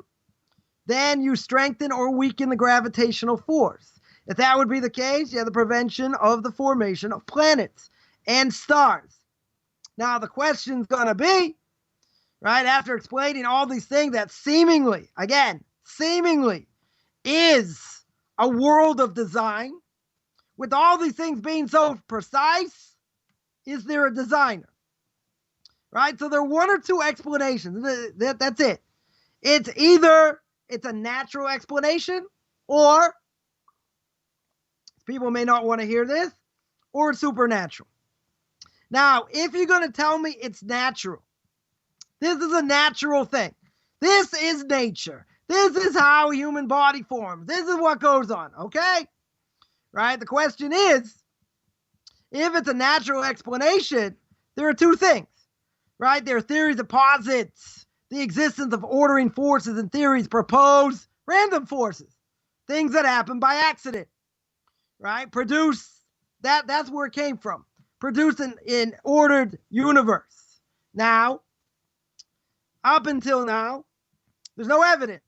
then you strengthen or weaken the gravitational force. If that would be the case, you have the prevention of the formation of planets and stars. Now, the question's going to be, right, after explaining all these things that seemingly is a world of design, with all these things being so precise, is there a designer? Right? So there are one or two explanations. That's it. It's either it's a natural explanation, or people may not want to hear this, or it's supernatural. Now, if you're going to tell me it's natural, this is a natural thing. This is nature. This is how a human body forms. This is what goes on, okay? Right? The question is, if it's a natural explanation, there are two things, right? There are theories that posit the existence of ordering forces, and theories propose random forces, things that happen by accident. right? Produce, that's where it came from. Produced in ordered universe. Now, up until now, there's no evidence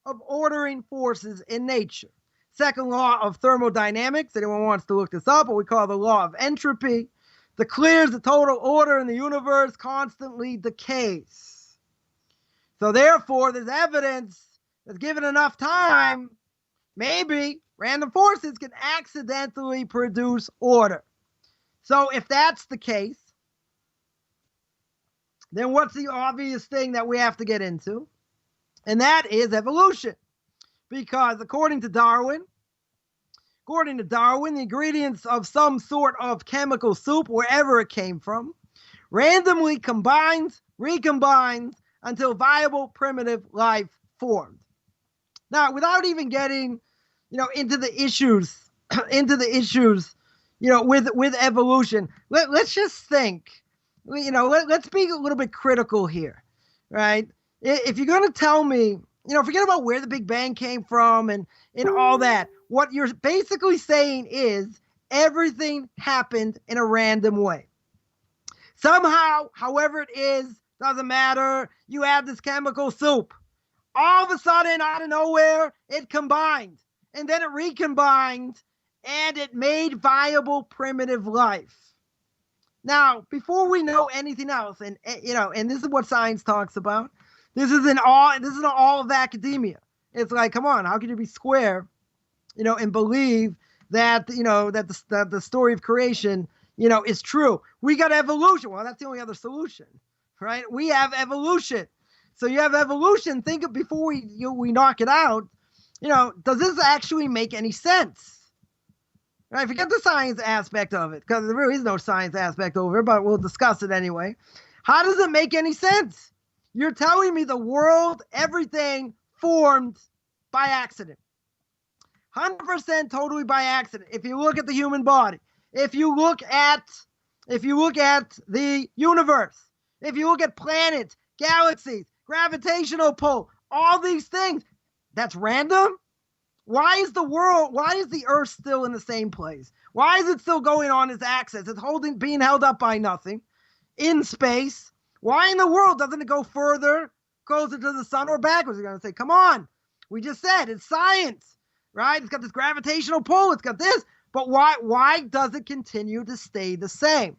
of ordering forces in nature. Second law of thermodynamics, anyone wants to look this up, what we call the law of entropy, declares the total order in the universe constantly decays. So therefore, there's evidence that given enough time, maybe random forces can accidentally produce order. So if that's the case, then what's the obvious thing that we have to get into? And that is evolution. Because according to Darwin, the ingredients of some sort of chemical soup, wherever it came from, randomly combines, recombines until viable primitive life formed. Now, without even getting, into the issues, with evolution, let's just think, let's be a little bit critical here, right? If you're going to tell me, forget about where the Big Bang came from and all that. What you're basically saying is everything happened in a random way. Somehow, however it is, doesn't matter. You have this chemical soup. All of a sudden, out of nowhere, it combined. And then it recombined, and it made viable primitive life. Now, before we know anything else, and this is what science talks about. This is all of academia. It's like, come on, how can you be square, and believe that, that the story of creation, is true? We got evolution. Well, that's the only other solution, right? We have evolution. So you have evolution. Think of before we knock it out. Does this actually make any sense? Right? Forget the science aspect of it, because there really is no science aspect over it, but we'll discuss it anyway. How does it make any sense? You're telling me the world, everything formed by accident. 100% totally by accident. If you look at the human body, if you look at the universe, if you look at planets, galaxies, gravitational pull, all these things, that's random? Why is the Earth still in the same place? Why is it still going on its axis? It's being held up by nothing in space. Why in the world doesn't it go further, closer to the sun or backwards? You're going to say, come on. We just said it's science, right? It's got this gravitational pull. It's got this. But why does it continue to stay the same?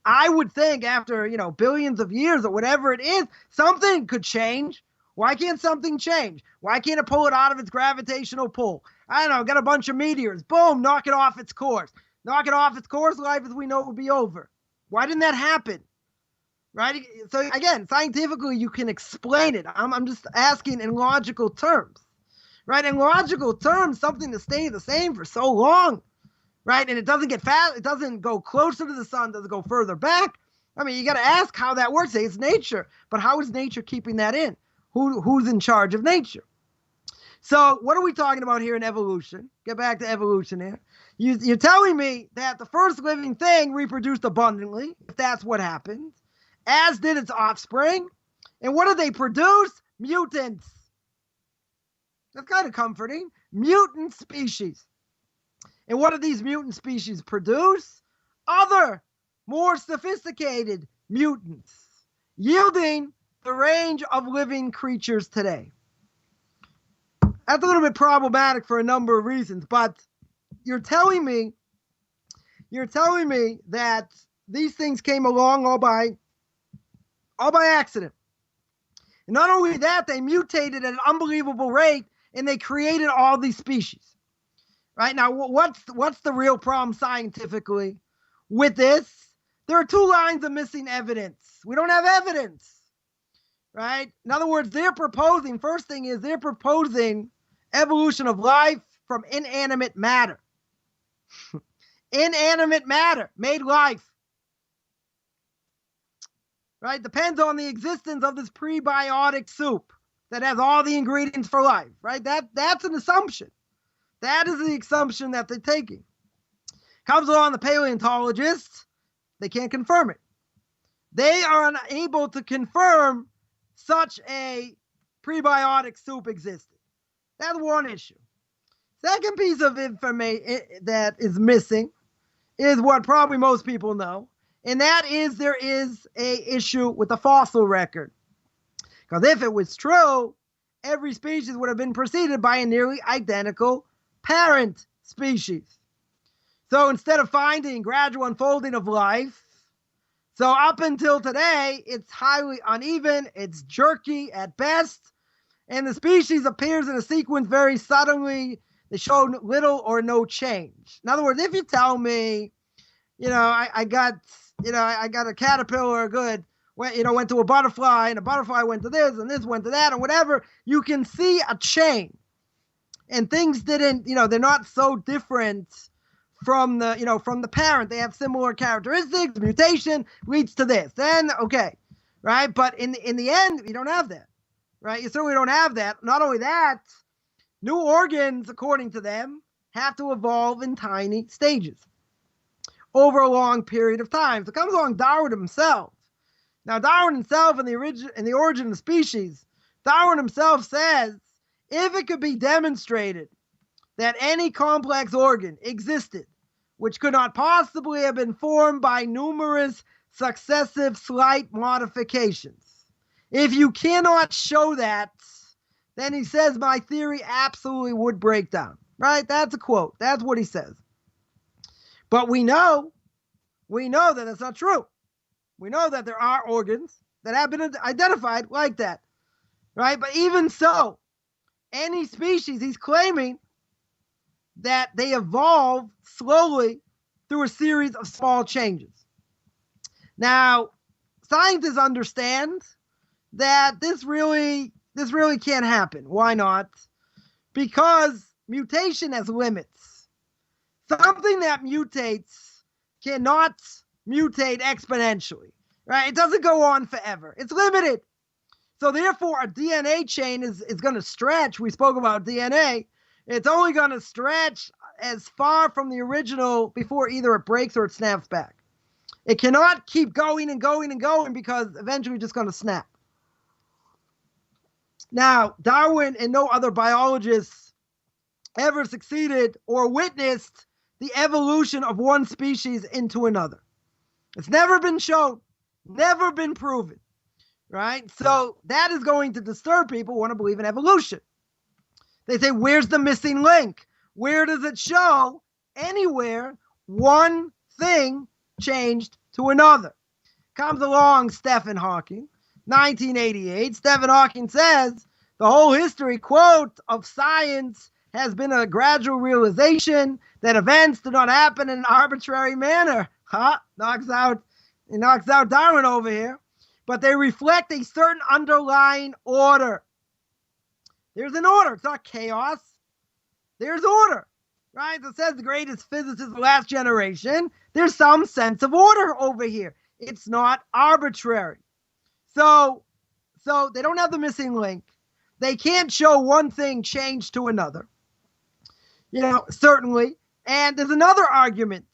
I would think after, billions of years or whatever it is, something could change. Why can't something change? Why can't it pull it out of its gravitational pull? I don't know, got a bunch of meteors. Boom, knock it off its course. Knock it off its course, life as we know it would be over. Why didn't that happen? Right? So again, scientifically, you can explain it. I'm just asking in logical terms. Right? In logical terms, something to stay the same for so long, right? And it doesn't get fast, it doesn't go closer to the sun, doesn't go further back. I mean, you got to ask how that works. It's nature, but how is nature keeping that in? Who's in charge of nature? So what are we talking about here in evolution? Get back to evolution here. You're telling me that the first living thing reproduced abundantly, if that's what happened, as did its offspring. And what did they produce? Mutants. That's kind of comforting. Mutant species. And what do these mutant species produce? Other, more sophisticated mutants, yielding the range of living creatures today. That's a little bit problematic for a number of reasons, but you're telling me that these things came along all by accident. And not only that, they mutated at an unbelievable rate, and they created all these species. Right? Now, what's the real problem scientifically with this? There are two lines of missing evidence. We don't have evidence. Right? In other words, first thing is they're proposing evolution of life from inanimate matter. Inanimate matter made life. Right? Depends on the existence of this prebiotic soup that has all the ingredients for life. Right? That's an assumption. That is the assumption that they're taking. Comes along the paleontologists, they can't confirm it. They are unable to confirm such a prebiotic soup existed. That's one issue. Second piece of information that is missing is what probably most people know, and that is there is a issue with the fossil record. Because if it was true, every species would have been preceded by a nearly identical parent species. So instead of finding gradual unfolding of life, so up until today, it's highly uneven, it's jerky at best, and the species appears in a sequence very suddenly. They show little or no change. In other words, if you tell me, I got a caterpillar, went to a butterfly, and a butterfly went to this, and this went to that, and whatever, you can see a chain. And things didn't, they're not so different from the parent. They have similar characteristics. Mutation leads to this. Then, okay, right? But in the end, you don't have that, right? You certainly don't have that. Not only that, new organs, according to them, have to evolve in tiny stages over a long period of time. So comes along Darwin himself. Now, Darwin himself, in the origin of the species, Darwin himself says, if it could be demonstrated that any complex organ existed which could not possibly have been formed by numerous successive slight modifications, if you cannot show that, then he says my theory absolutely would break down. Right? That's a quote. That's what he says. But we know that that's not true. We know that there are organs that have been identified like that. Right? But even so, any species, he's claiming that they evolve slowly through a series of small changes. Now, scientists understand that this really can't happen. Why not? Because mutation has limits. Something that mutates cannot mutate exponentially, right? It doesn't go on forever. It's limited. So therefore, a DNA chain is going to stretch. We spoke about DNA. It's only going to stretch as far from the original before either it breaks or it snaps back. It cannot keep going and going and going because eventually it's just going to snap. Now, Darwin and no other biologists ever succeeded or witnessed the evolution of one species into another. It's never been shown, never been proven, right? So that is going to disturb people who want to believe in evolution. They say, where's the missing link? Where does it show anywhere one thing changed to another? Comes along Stephen Hawking, 1988. Stephen Hawking says, the whole history, quote, of science has been a gradual realization that events do not happen in an arbitrary manner. Knocks out Darwin over here. But they reflect a certain underlying order. There's an order. It's not chaos. There's order, right? It says the greatest physicist of the last generation. There's some sense of order over here. It's not arbitrary. So they don't have the missing link. They can't show one thing change to another. Certainly. And there's another argument,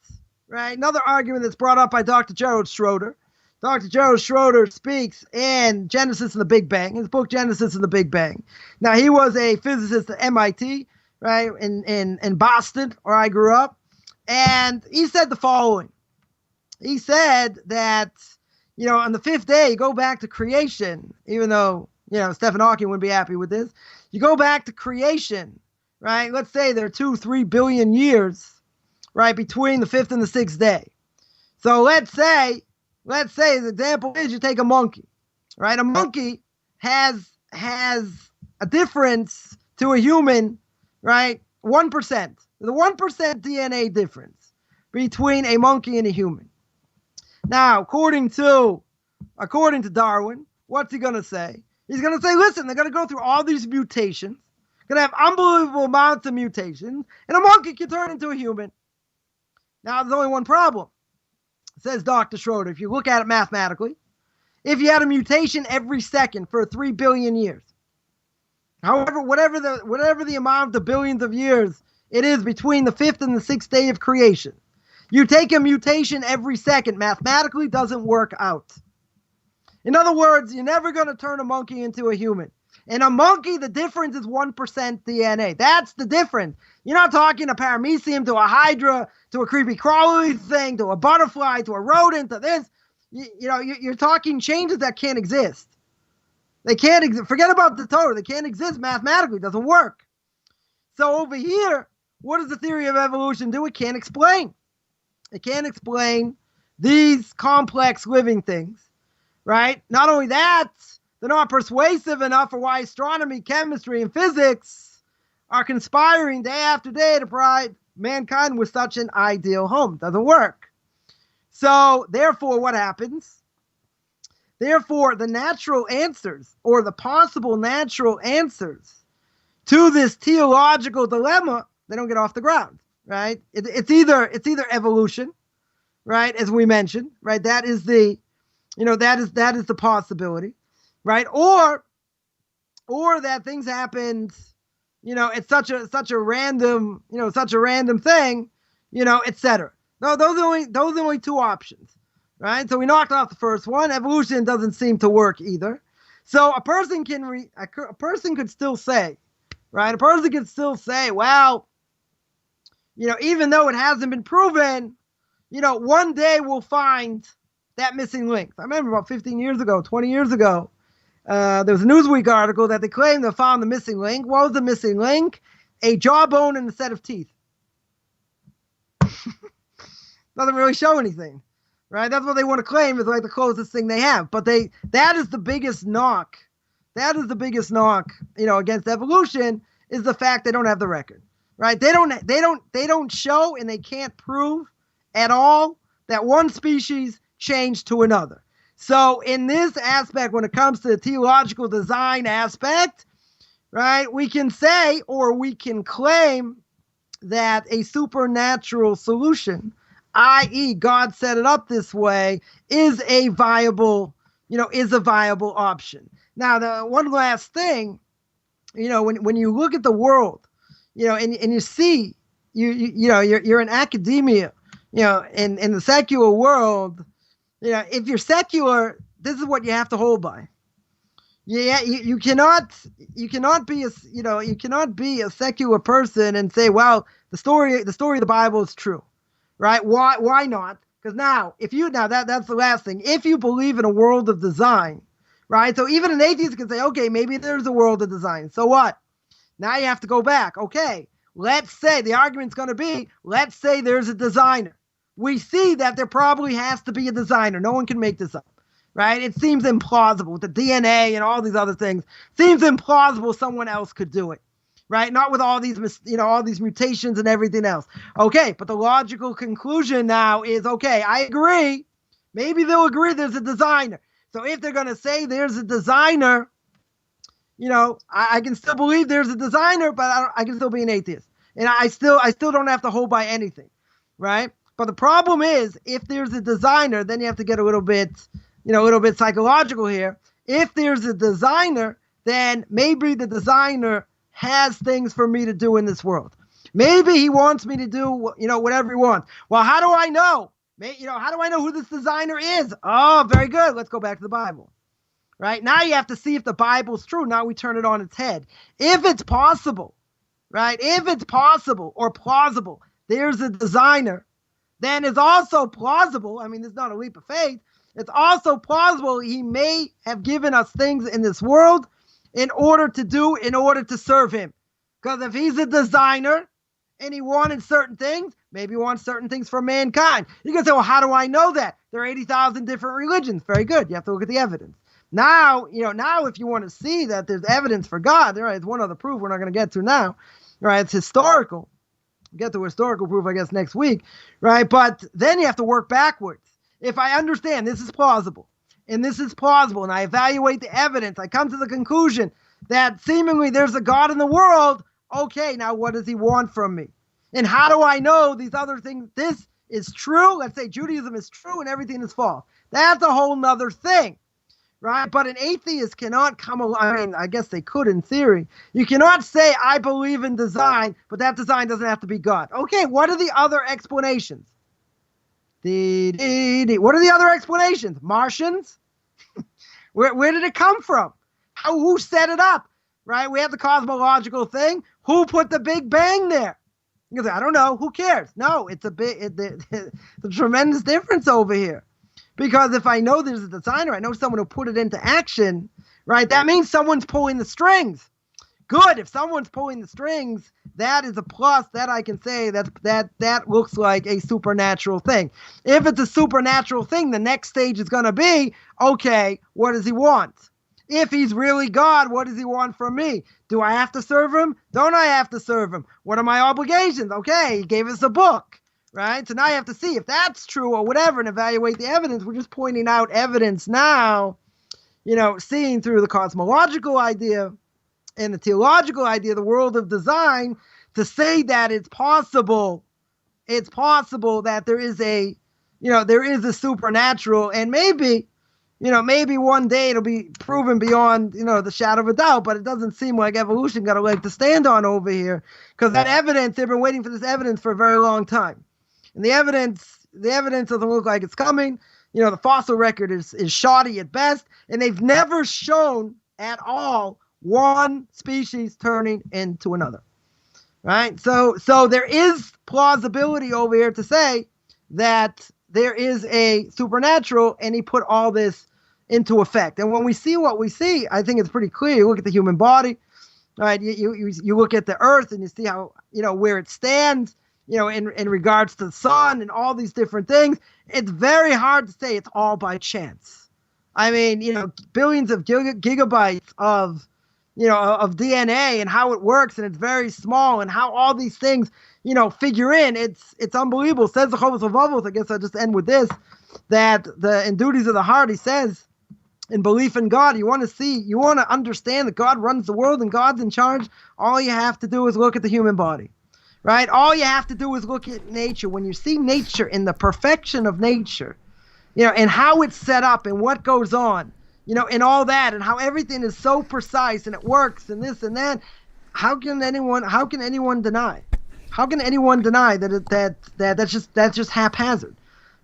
right? Another argument that's brought up by Dr. Gerald Schroeder. Dr. Gerald Schroeder speaks in Genesis and the Big Bang, his book Genesis and the Big Bang. Now, he was a physicist at MIT, right, in Boston, where I grew up. And he said the following. He said that, on the fifth day, you go back to creation, even though, Stephen Hawking wouldn't be happy with this. You go back to creation, right? Let's say there are 2-3 billion years, right, between the fifth and the sixth day. So let's say the example is you take a monkey, right? A monkey has a difference to a human, right? 1%. The 1% DNA difference between a monkey and a human. Now, according to Darwin, what's he going to say? He's going to say, listen, they're going to go through all these mutations, going to have unbelievable amounts of mutations, and a monkey can turn into a human. Now, there's only one problem. Says Dr. Schroeder, if you look at it mathematically, if you had a mutation every second for 3 billion years, however, whatever the amount of billions of years it is between the fifth and the sixth day of creation, you take a mutation every second, mathematically doesn't work out. In other words, you're never going to turn a monkey into a human. In a monkey, the difference is 1% DNA. That's the difference. You're not talking a paramecium to a hydra, to a creepy crawly thing, to a butterfly, to a rodent, to this. You're talking changes that can't exist. They can't exist. Forget about the Torah. They can't exist mathematically. It doesn't work. So over here, what does the theory of evolution do? It can't explain. It can't explain these complex living things, right? Not only that, they're not persuasive enough for why astronomy, chemistry, and physics are conspiring day after day to provide mankind with such an ideal home. Doesn't work. So, therefore, what happens? Therefore, the natural answers, or the possible natural answers to this theological dilemma, they don't get off the ground, right? It's either evolution, right, as we mentioned, right? That is the possibility. Right, or that things happened, it's such a random thing, etc. No, those are only two options, right? So we knocked off the first one. Evolution doesn't seem to work either. So a person could still say, right? A person could still say, well, even though it hasn't been proven, one day we'll find that missing link. I remember about 15 years ago, 20 years ago. There was a Newsweek article that they claimed they found the missing link. What was the missing link? A jawbone and a set of teeth. Doesn't really show anything, right? That's what they want to claim is like the closest thing they have. But that is the biggest knock. That is the biggest knock, against evolution, is the fact they don't have the record, right? They don't show and they can't prove at all that one species changed to another. So in this aspect, when it comes to the theological design aspect, right, we can say, or we can claim, that a supernatural solution, i.e. God set it up this way, is a viable option. Now, the one last thing, when you look at the world, and you see, you're in academia, in the secular world. If you're secular, this is what you have to hold by. Yeah, you cannot be a secular person and say, well, the story of the Bible is true, right? Why not? Because that's the last thing. If you believe in a world of design, right? So even an atheist can say, okay, maybe there's a world of design. So what? Now you have to go back. Okay, let's say the argument's going to be, let's say there's a designer. We see that there probably has to be a designer. No one can make this up, right? It seems implausible with the DNA and all these other things. Seems implausible someone else could do it, right? Not with all these, all these mutations and everything else. Okay, but the logical conclusion now is, okay, I agree. Maybe they'll agree there's a designer. So if they're going to say there's a designer, I can still believe there's a designer, but I can still be an atheist. And I still don't have to hold by anything, right? But the problem is, if there's a designer, then you have to get a little bit psychological here. If there's a designer, then maybe the designer has things for me to do in this world. Maybe he wants me to do, whatever he wants. Well, how do I know? How do I know who this designer is? Oh, very good. Let's go back to the Bible. Right? Now you have to see if the Bible's true. Now we turn it on its head. If it's possible, right? If it's possible or plausible, there's a designer, then it's also plausible. I mean, it's not a leap of faith. It's also plausible he may have given us things in this world in order to serve him. Because if he's a designer and he wanted certain things, maybe he wants certain things for mankind. You can say, well, how do I know that? There are 80,000 different religions. Very good. You have to look at the evidence. Now if you want to see that there's evidence for God, there is one other proof we're not going to get to now. Right? It's historical. We'll get to historical proof, I guess, next week. Right? But then you have to work backwards. If I understand this is plausible, and I evaluate the evidence, I come to the conclusion that seemingly there's a God in the world, okay, now what does he want from me? And how do I know these other things? This is true. Let's say Judaism is true and everything is false. That's a whole nother thing, right? But an atheist cannot come along. I mean, I guess they could in theory. You cannot say, I believe in design, but that design doesn't have to be God. Okay, what are the other explanations? What are the other explanations? Martians? Where did it come from? Who set it up? right? We have the cosmological thing. Who put the Big Bang there? You say, I don't know. Who cares? No, it's the tremendous difference over here. Because if I know there's a designer, I know someone who put it into action, right? That means someone's pulling the strings. Good. If someone's pulling the strings, that is a plus. That I can say that looks like a supernatural thing. If it's a supernatural thing, the next stage is going to be, okay, what does he want? If he's really God, what does he want from me? Do I have to serve him? Don't I have to serve him? What are my obligations? Okay, he gave us a book, right? So now I have to see if that's true or whatever and evaluate the evidence. We're just pointing out evidence now, seeing through the cosmological idea and the theological idea, the world of design, to say that it's possible that there is a supernatural, and maybe one day it'll be proven beyond, the shadow of a doubt, but it doesn't seem like evolution got a leg to stand on over here, because that evidence, they've been waiting for this evidence for a very long time. And the evidence doesn't look like it's coming. The fossil record is shoddy at best, and they've never shown at all one species turning into another, right? So there is plausibility over here to say that there is a supernatural, and he put all this into effect. And when we see what we see, I think it's pretty clear. You look at the human body, right? You look at the earth, and you see how, where it stands, in regards to the sun and all these different things. It's very hard to say it's all by chance. I mean, billions of gigabytes of DNA and how it works, and it's very small, and how all these things, figure in. It's unbelievable. Says the Chovos HaLevavos, I guess I'll just end with this, that in Duties of the Heart, he says, in belief in God, you want to understand that God runs the world and God's in charge. All you have to do is look at the human body, right? All you have to do is look at nature. When you see nature in the perfection of nature, and how it's set up and what goes on, and all that, and how everything is so precise and it works and this and that, how can anyone deny? How can anyone deny that's just haphazard,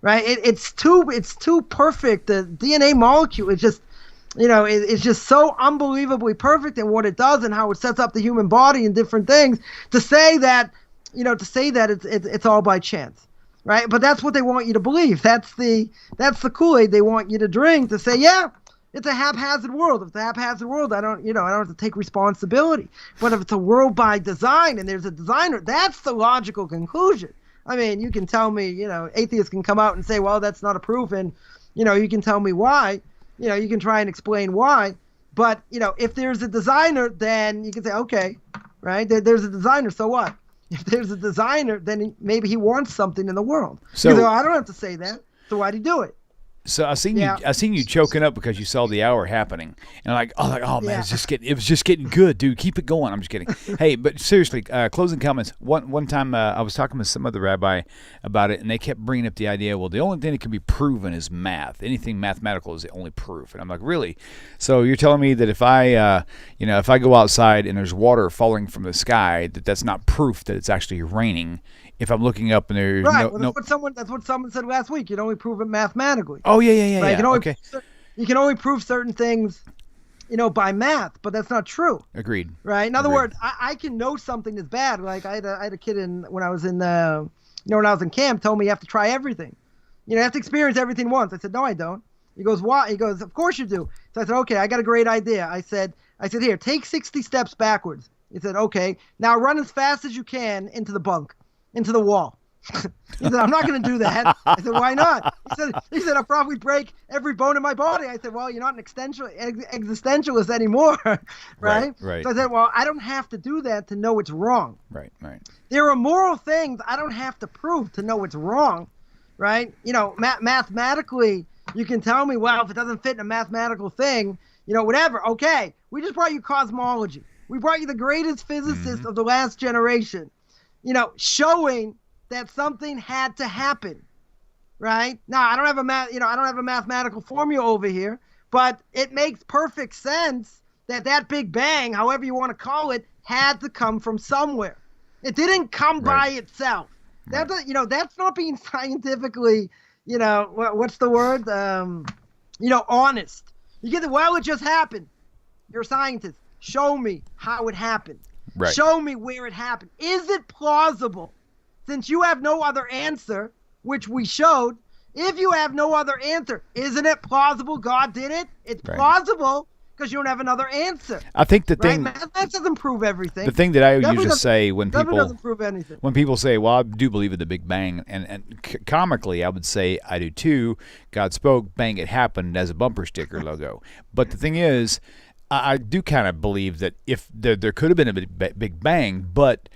right? It's too perfect. The DNA molecule is just, it's just so unbelievably perfect in what it does and how it sets up the human body and different things, to say that it's all by chance, right? But that's what they want you to believe. That's the Kool-Aid they want you to drink, to say, yeah, it's a haphazard world. If it's a haphazard world, I don't have to take responsibility. But if it's a world by design and there's a designer, that's the logical conclusion. I mean, you can tell me, atheists can come out and say, well, that's not a proof, and, you can tell me why. You can try and explain why. But, if there's a designer, then you can say, okay, right? There's a designer, so what? If there's a designer, then maybe he wants something in the world. So you go, I don't have to say that. So why'd he do it? So I seen you choking up because you saw the hour happening, and oh man, it was just getting good, dude. Keep it going. I'm just kidding. Hey, but seriously, closing comments. One time I was talking with some other rabbi about it, and they kept bringing up the idea. Well, the only thing that can be proven is math. Anything mathematical is the only proof. And I'm like, really? So you're telling me that if I go outside and there's water falling from the sky, that's not proof that it's actually raining? If I'm looking up and there's that's what someone said last week. You can only prove it mathematically. Oh yeah. Right? Okay. You can only prove certain things, by math, but that's not true. Agreed. Right. In other words, I can know something is bad. Like I had a kid when I was in camp, told me you have to try everything. You have to experience everything once. I said, no, I don't. He goes, why? He goes, of course you do. So I said, okay, I got a great idea. I said, here, take 60 steps backwards. He said, okay, now run as fast as you can into the bunk. Into the wall. He said, I'm not going to do that. I said, why not? He said, I'll probably break every bone in my body. I said, well, you're not an existentialist anymore, right? Right. So I said, well, I don't have to do that to know it's wrong. Right. There are moral things I don't have to prove to know it's wrong, right? Mathematically, you can tell me, well, if it doesn't fit in a mathematical thing, whatever. Okay, we just brought you cosmology. We brought you the greatest physicist of the last generation. Showing that something had to happen, right? Now, I don't have a mathematical formula over here, but it makes perfect sense that Big Bang, however you want to call it, had to come from somewhere. It didn't come by itself. Right. That's not being scientifically, what's the word? Honest. You get it just happened. You're a scientist. show me how it happened. Right. Show me where it happened. Is it plausible? Since you have no other answer, which we showed, if you have no other answer, isn't it plausible God did it? It's plausible because you don't have another answer. I think the thing that doesn't prove everything. The thing that I usually say when people doesn't prove anything. When people say, "Well, I do believe in the Big Bang," and comically, I would say, "I do too." God spoke, bang, it happened as a bumper sticker logo. But the thing is, I do kind of believe that if there could have been a Big Bang, but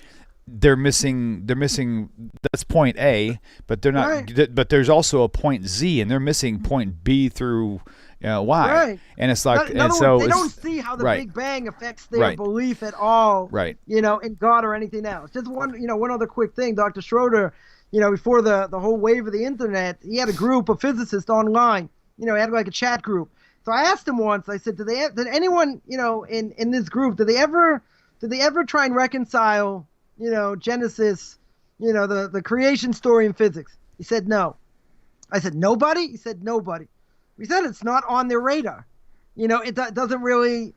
they're missing. That's point A, but they're not. Right. But there's also a point Z, and they're missing point B through Y. Right. And it's like, they don't see how the Big Bang affects their belief at all. Right. In God or anything else. Just one other quick thing, Dr. Schroeder. Before the whole wave of the internet, he had a group of physicists online. He had like a chat group. So I asked him once. I said, did anyone in this group did they ever try and reconcile Genesis, the creation story in physics? He said no. I said nobody? He said nobody. We said it's not on their radar. It doesn't really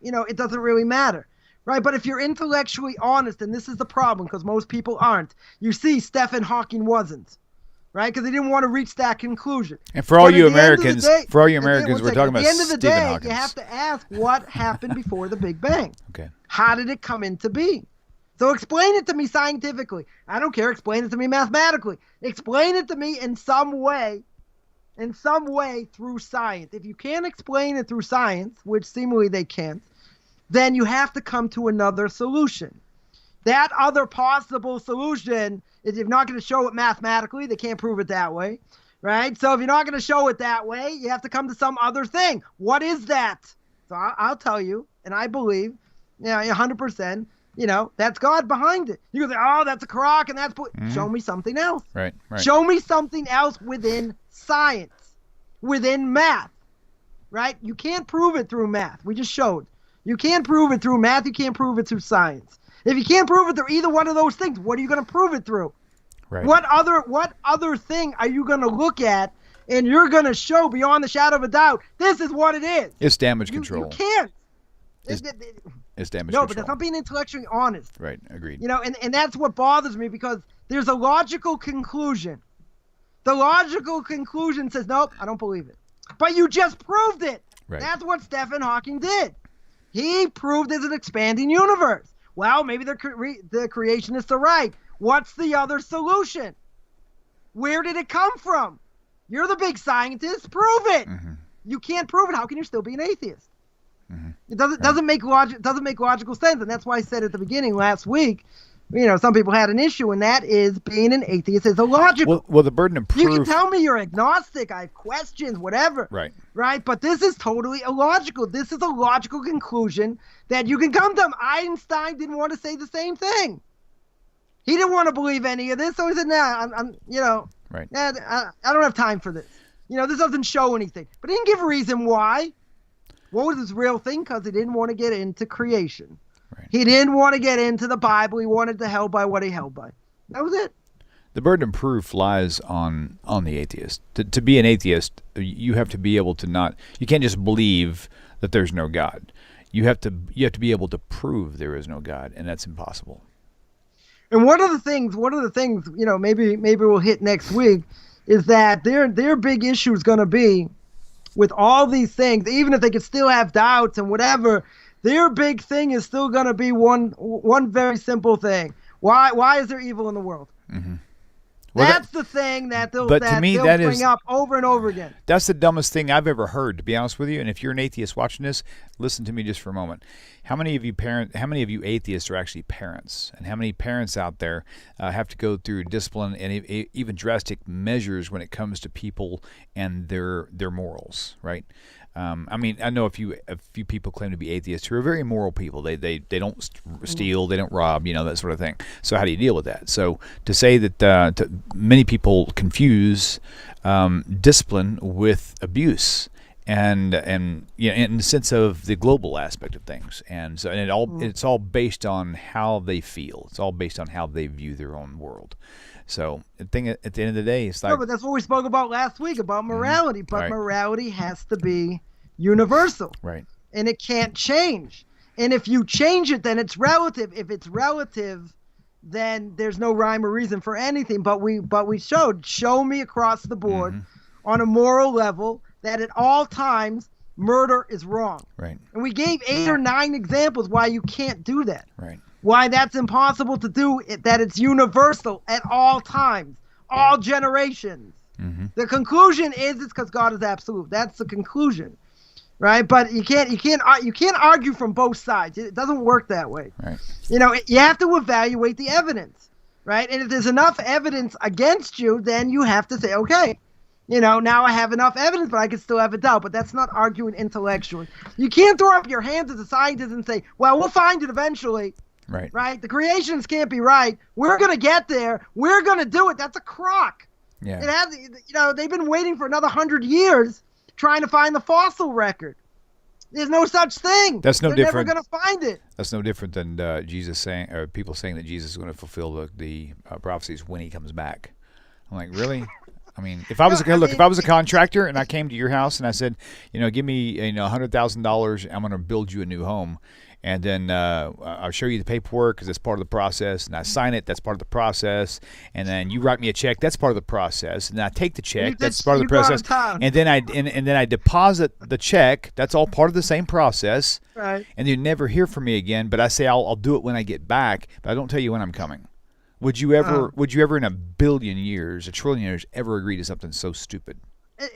matter, right? But if you're intellectually honest, and this is the problem because most people aren't, you see Stephen Hawking wasn't, right? Because they didn't want to reach that conclusion. And for all you Americans, we're talking about Stephen Hawking. At the end of the day, you have to ask what happened before the Big Bang. Okay. How did it come into being? So explain it to me scientifically. I don't care. Explain it to me mathematically. Explain it to me in some way through science. If you can't explain it through science, which seemingly they can't, then you have to come to another solution. That other possible solution is if you're not going to show it mathematically, they can't prove it that way, right? So if you're not going to show it that way, you have to come to some other thing. What is that? So I'll tell you, and I believe, 100%, that's God behind it. You can say, oh, that's a crock, and that's... Show me something else. Right. Show me something else within science, within math, right? You can't prove it through math. We just showed. You can't prove it through math. You can't prove it through science. If you can't prove it through either one of those things, what are you going to prove it through? Right. What other thing are you going to look at and you're going to show beyond the shadow of a doubt, this is what it is? It's damage control. You can't. It's damage control. No, but that's not being intellectually honest. Right, agreed. And that's what bothers me because there's a logical conclusion. The logical conclusion says, nope, I don't believe it. But you just proved it. Right. That's what Stephen Hawking did. He proved there's an expanding universe. Well, maybe the creationists are right. What's the other solution? Where did it come from? You're the big scientist. Prove it. Mm-hmm. You can't prove it. How can you still be an atheist? Mm-hmm. It doesn't make logical sense, and that's why I said at the beginning last week. Some people had an issue, and that is being an atheist is illogical. Well, the burden of proof. You can tell me you're agnostic. I have questions, whatever. Right. But this is totally illogical. This is a logical conclusion that you can come to. Einstein didn't want to say the same thing. He didn't want to believe any of this, so he said, "Nah, Right. I don't have time for this. This doesn't show anything." But he didn't give a reason why. What was his real thing? Because he didn't want to get into creation. Right. He didn't want to get into the Bible. He wanted to held by what he held by. That was it. The burden of proof lies on the atheist. To be an atheist, you have to be able to not. You can't just believe that there's no God. You have to be able to prove there is no God, and that's impossible. And one of the things, maybe we'll hit next week, is that their big issue is going to be with all these things, even if they could still have doubts and whatever. Their big thing is still going to be one very simple thing. Why is there evil in the world? Mm-hmm. Well, that's the thing that they'll bring up over and over again. That's the dumbest thing I've ever heard, to be honest with you. And if you're an atheist watching this, listen to me just for a moment. How many of you atheists are actually parents? And how many parents out there have to go through discipline and even drastic measures when it comes to people and their morals, right? I know a few people claim to be atheists who are very moral people. They don't steal, they don't rob, that sort of thing. So how do you deal with that? So to say that many people confuse discipline with abuse, and in the sense of the global aspect of things, and so it's all based on how they feel. It's all based on how they view their own world. So at the end of the day, it's like... No, but that's what we spoke about last week, about morality. Mm-hmm. But morality has to be universal. Right. And it can't change. And if you change it, then it's relative. If it's relative, then there's no rhyme or reason for anything. But we show me across the board on a moral level that at all times murder is wrong. Right. And we gave 8 or 9 examples why you can't do that. Right. Why that's impossible to do, that it's universal at all times, all generations. The conclusion is it's because God is absolute. That's the conclusion, right? But you can't argue from both sides. It doesn't work that way. Right. You have to evaluate the evidence, right? And if there's enough evidence against you, then you have to say, okay, now I have enough evidence, but I can still have a doubt. But that's not arguing intellectually. You can't throw up your hands as a scientist and say, well, we'll find it eventually. Right. Right? The creationists can't be right. We're going to get there. We're going to do it. That's a crock. Yeah. It has, they've been waiting for another 100 years trying to find the fossil record. There's no such thing. That's no They're different. Never going to find it. That's no different than Jesus saying, or people saying that Jesus is going to fulfill the prophecies when he comes back. I'm like, really? I mean, if I was a contractor and I came to your house and I said, give me $100,000, I'm going to build you a new home. And then I'll show you the paperwork because that's part of the process. And I sign it, that's part of the process. And then you write me a check, that's part of the process. And I take the check, that's part of the process. And then I deposit the check, that's all part of the same process. Right. And you never hear from me again. But I say I'll do it when I get back, but I don't tell you when I'm coming. Would you ever in a billion years, a trillion years, ever agree to something so stupid?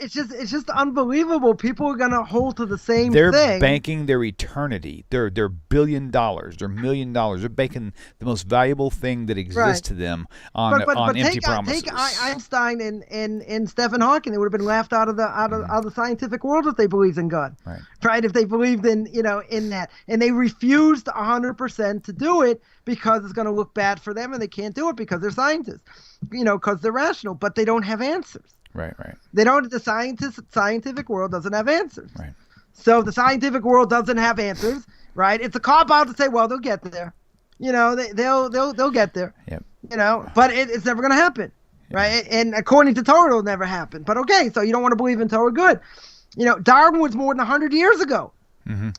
It's just unbelievable. People are gonna hold to the same thing. They're banking their eternity. They're $1 billion. They're $1 million. They're banking the most valuable thing that exists to them on empty promises. Take Einstein and Stephen Hawking. They would have been laughed out of the scientific world if they believed in God. Right? If they believed in that, and they refused 100% to do it because it's going to look bad for them, and they can't do it because they're scientists. Because they're rational, but they don't have answers. Right. They don't. The scientific world doesn't have answers. Right. So if the scientific world doesn't have answers, right? It's a cop out to say, well, they'll get there. They'll get there. Yep. But it's never going to happen, right? And according to Torah, it'll never happen. But okay, so you don't want to believe in Torah, good. Darwin was more than 100 years ago,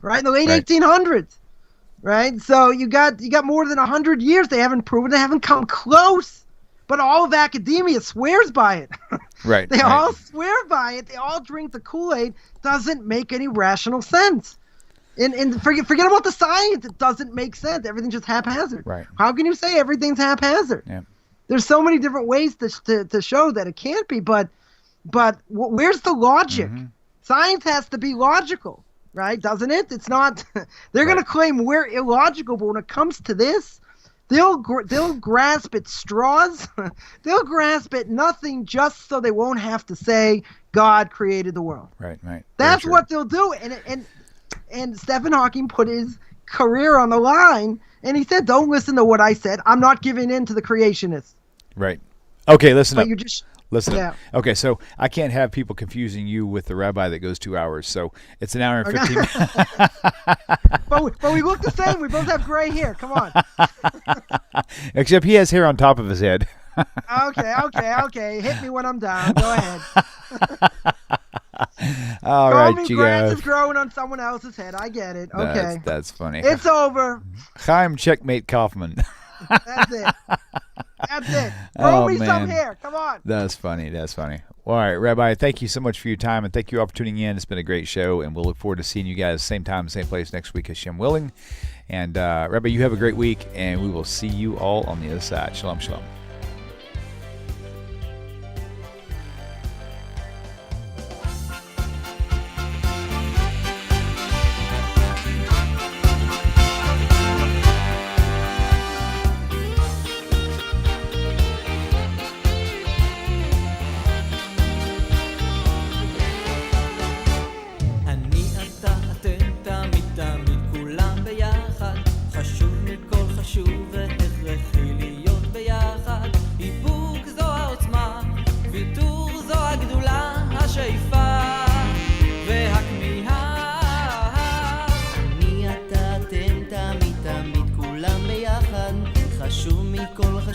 right? In the late 1800s, right? So you got more than 100 years. They haven't proven. They haven't come close. But all of academia swears by it. Right. They all swear by it. They all drink the Kool-Aid. Doesn't make any rational sense. And forget about the science. It doesn't make sense. Everything's just haphazard. Right. How can you say everything's haphazard? Yeah. There's so many different ways to show that it can't be. But where's the logic? Science has to be logical, right? Doesn't it? It's not. They're going to claim we're illogical, but when it comes to this, they'll grasp at straws. They'll grasp at nothing just so they won't have to say God created the world. Right. That's what they'll do. And Stephen Hawking put his career on the line, and he said, "Don't listen to what I said. I'm not giving in to the creationists." Right. Okay. Listen up. Listen up. Okay, so I can't have people confusing you with the rabbi that goes 2 hours. So it's an hour and 15 minutes. But we look the same. We both have gray hair. Come on. Except he has hair on top of his head. Okay. Hit me when I'm down. Go ahead. All right, you grass guys. is growing on someone else's head. I get it. Okay. That's funny. It's over. Chaim Checkmate Coffman. That's it. Grow me some hair. Come on. That's funny. All right, Rabbi, thank you so much for your time, and thank you all for tuning in. It's been a great show, and we'll look forward to seeing you guys same time, same place next week, Hashem willing. And Rabbi, you have a great week, and we will see you all on the other side. Shalom, shalom.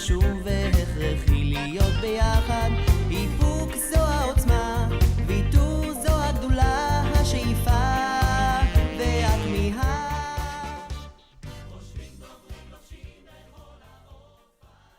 חשוב והכרחי להיות ביחד, איפוק זו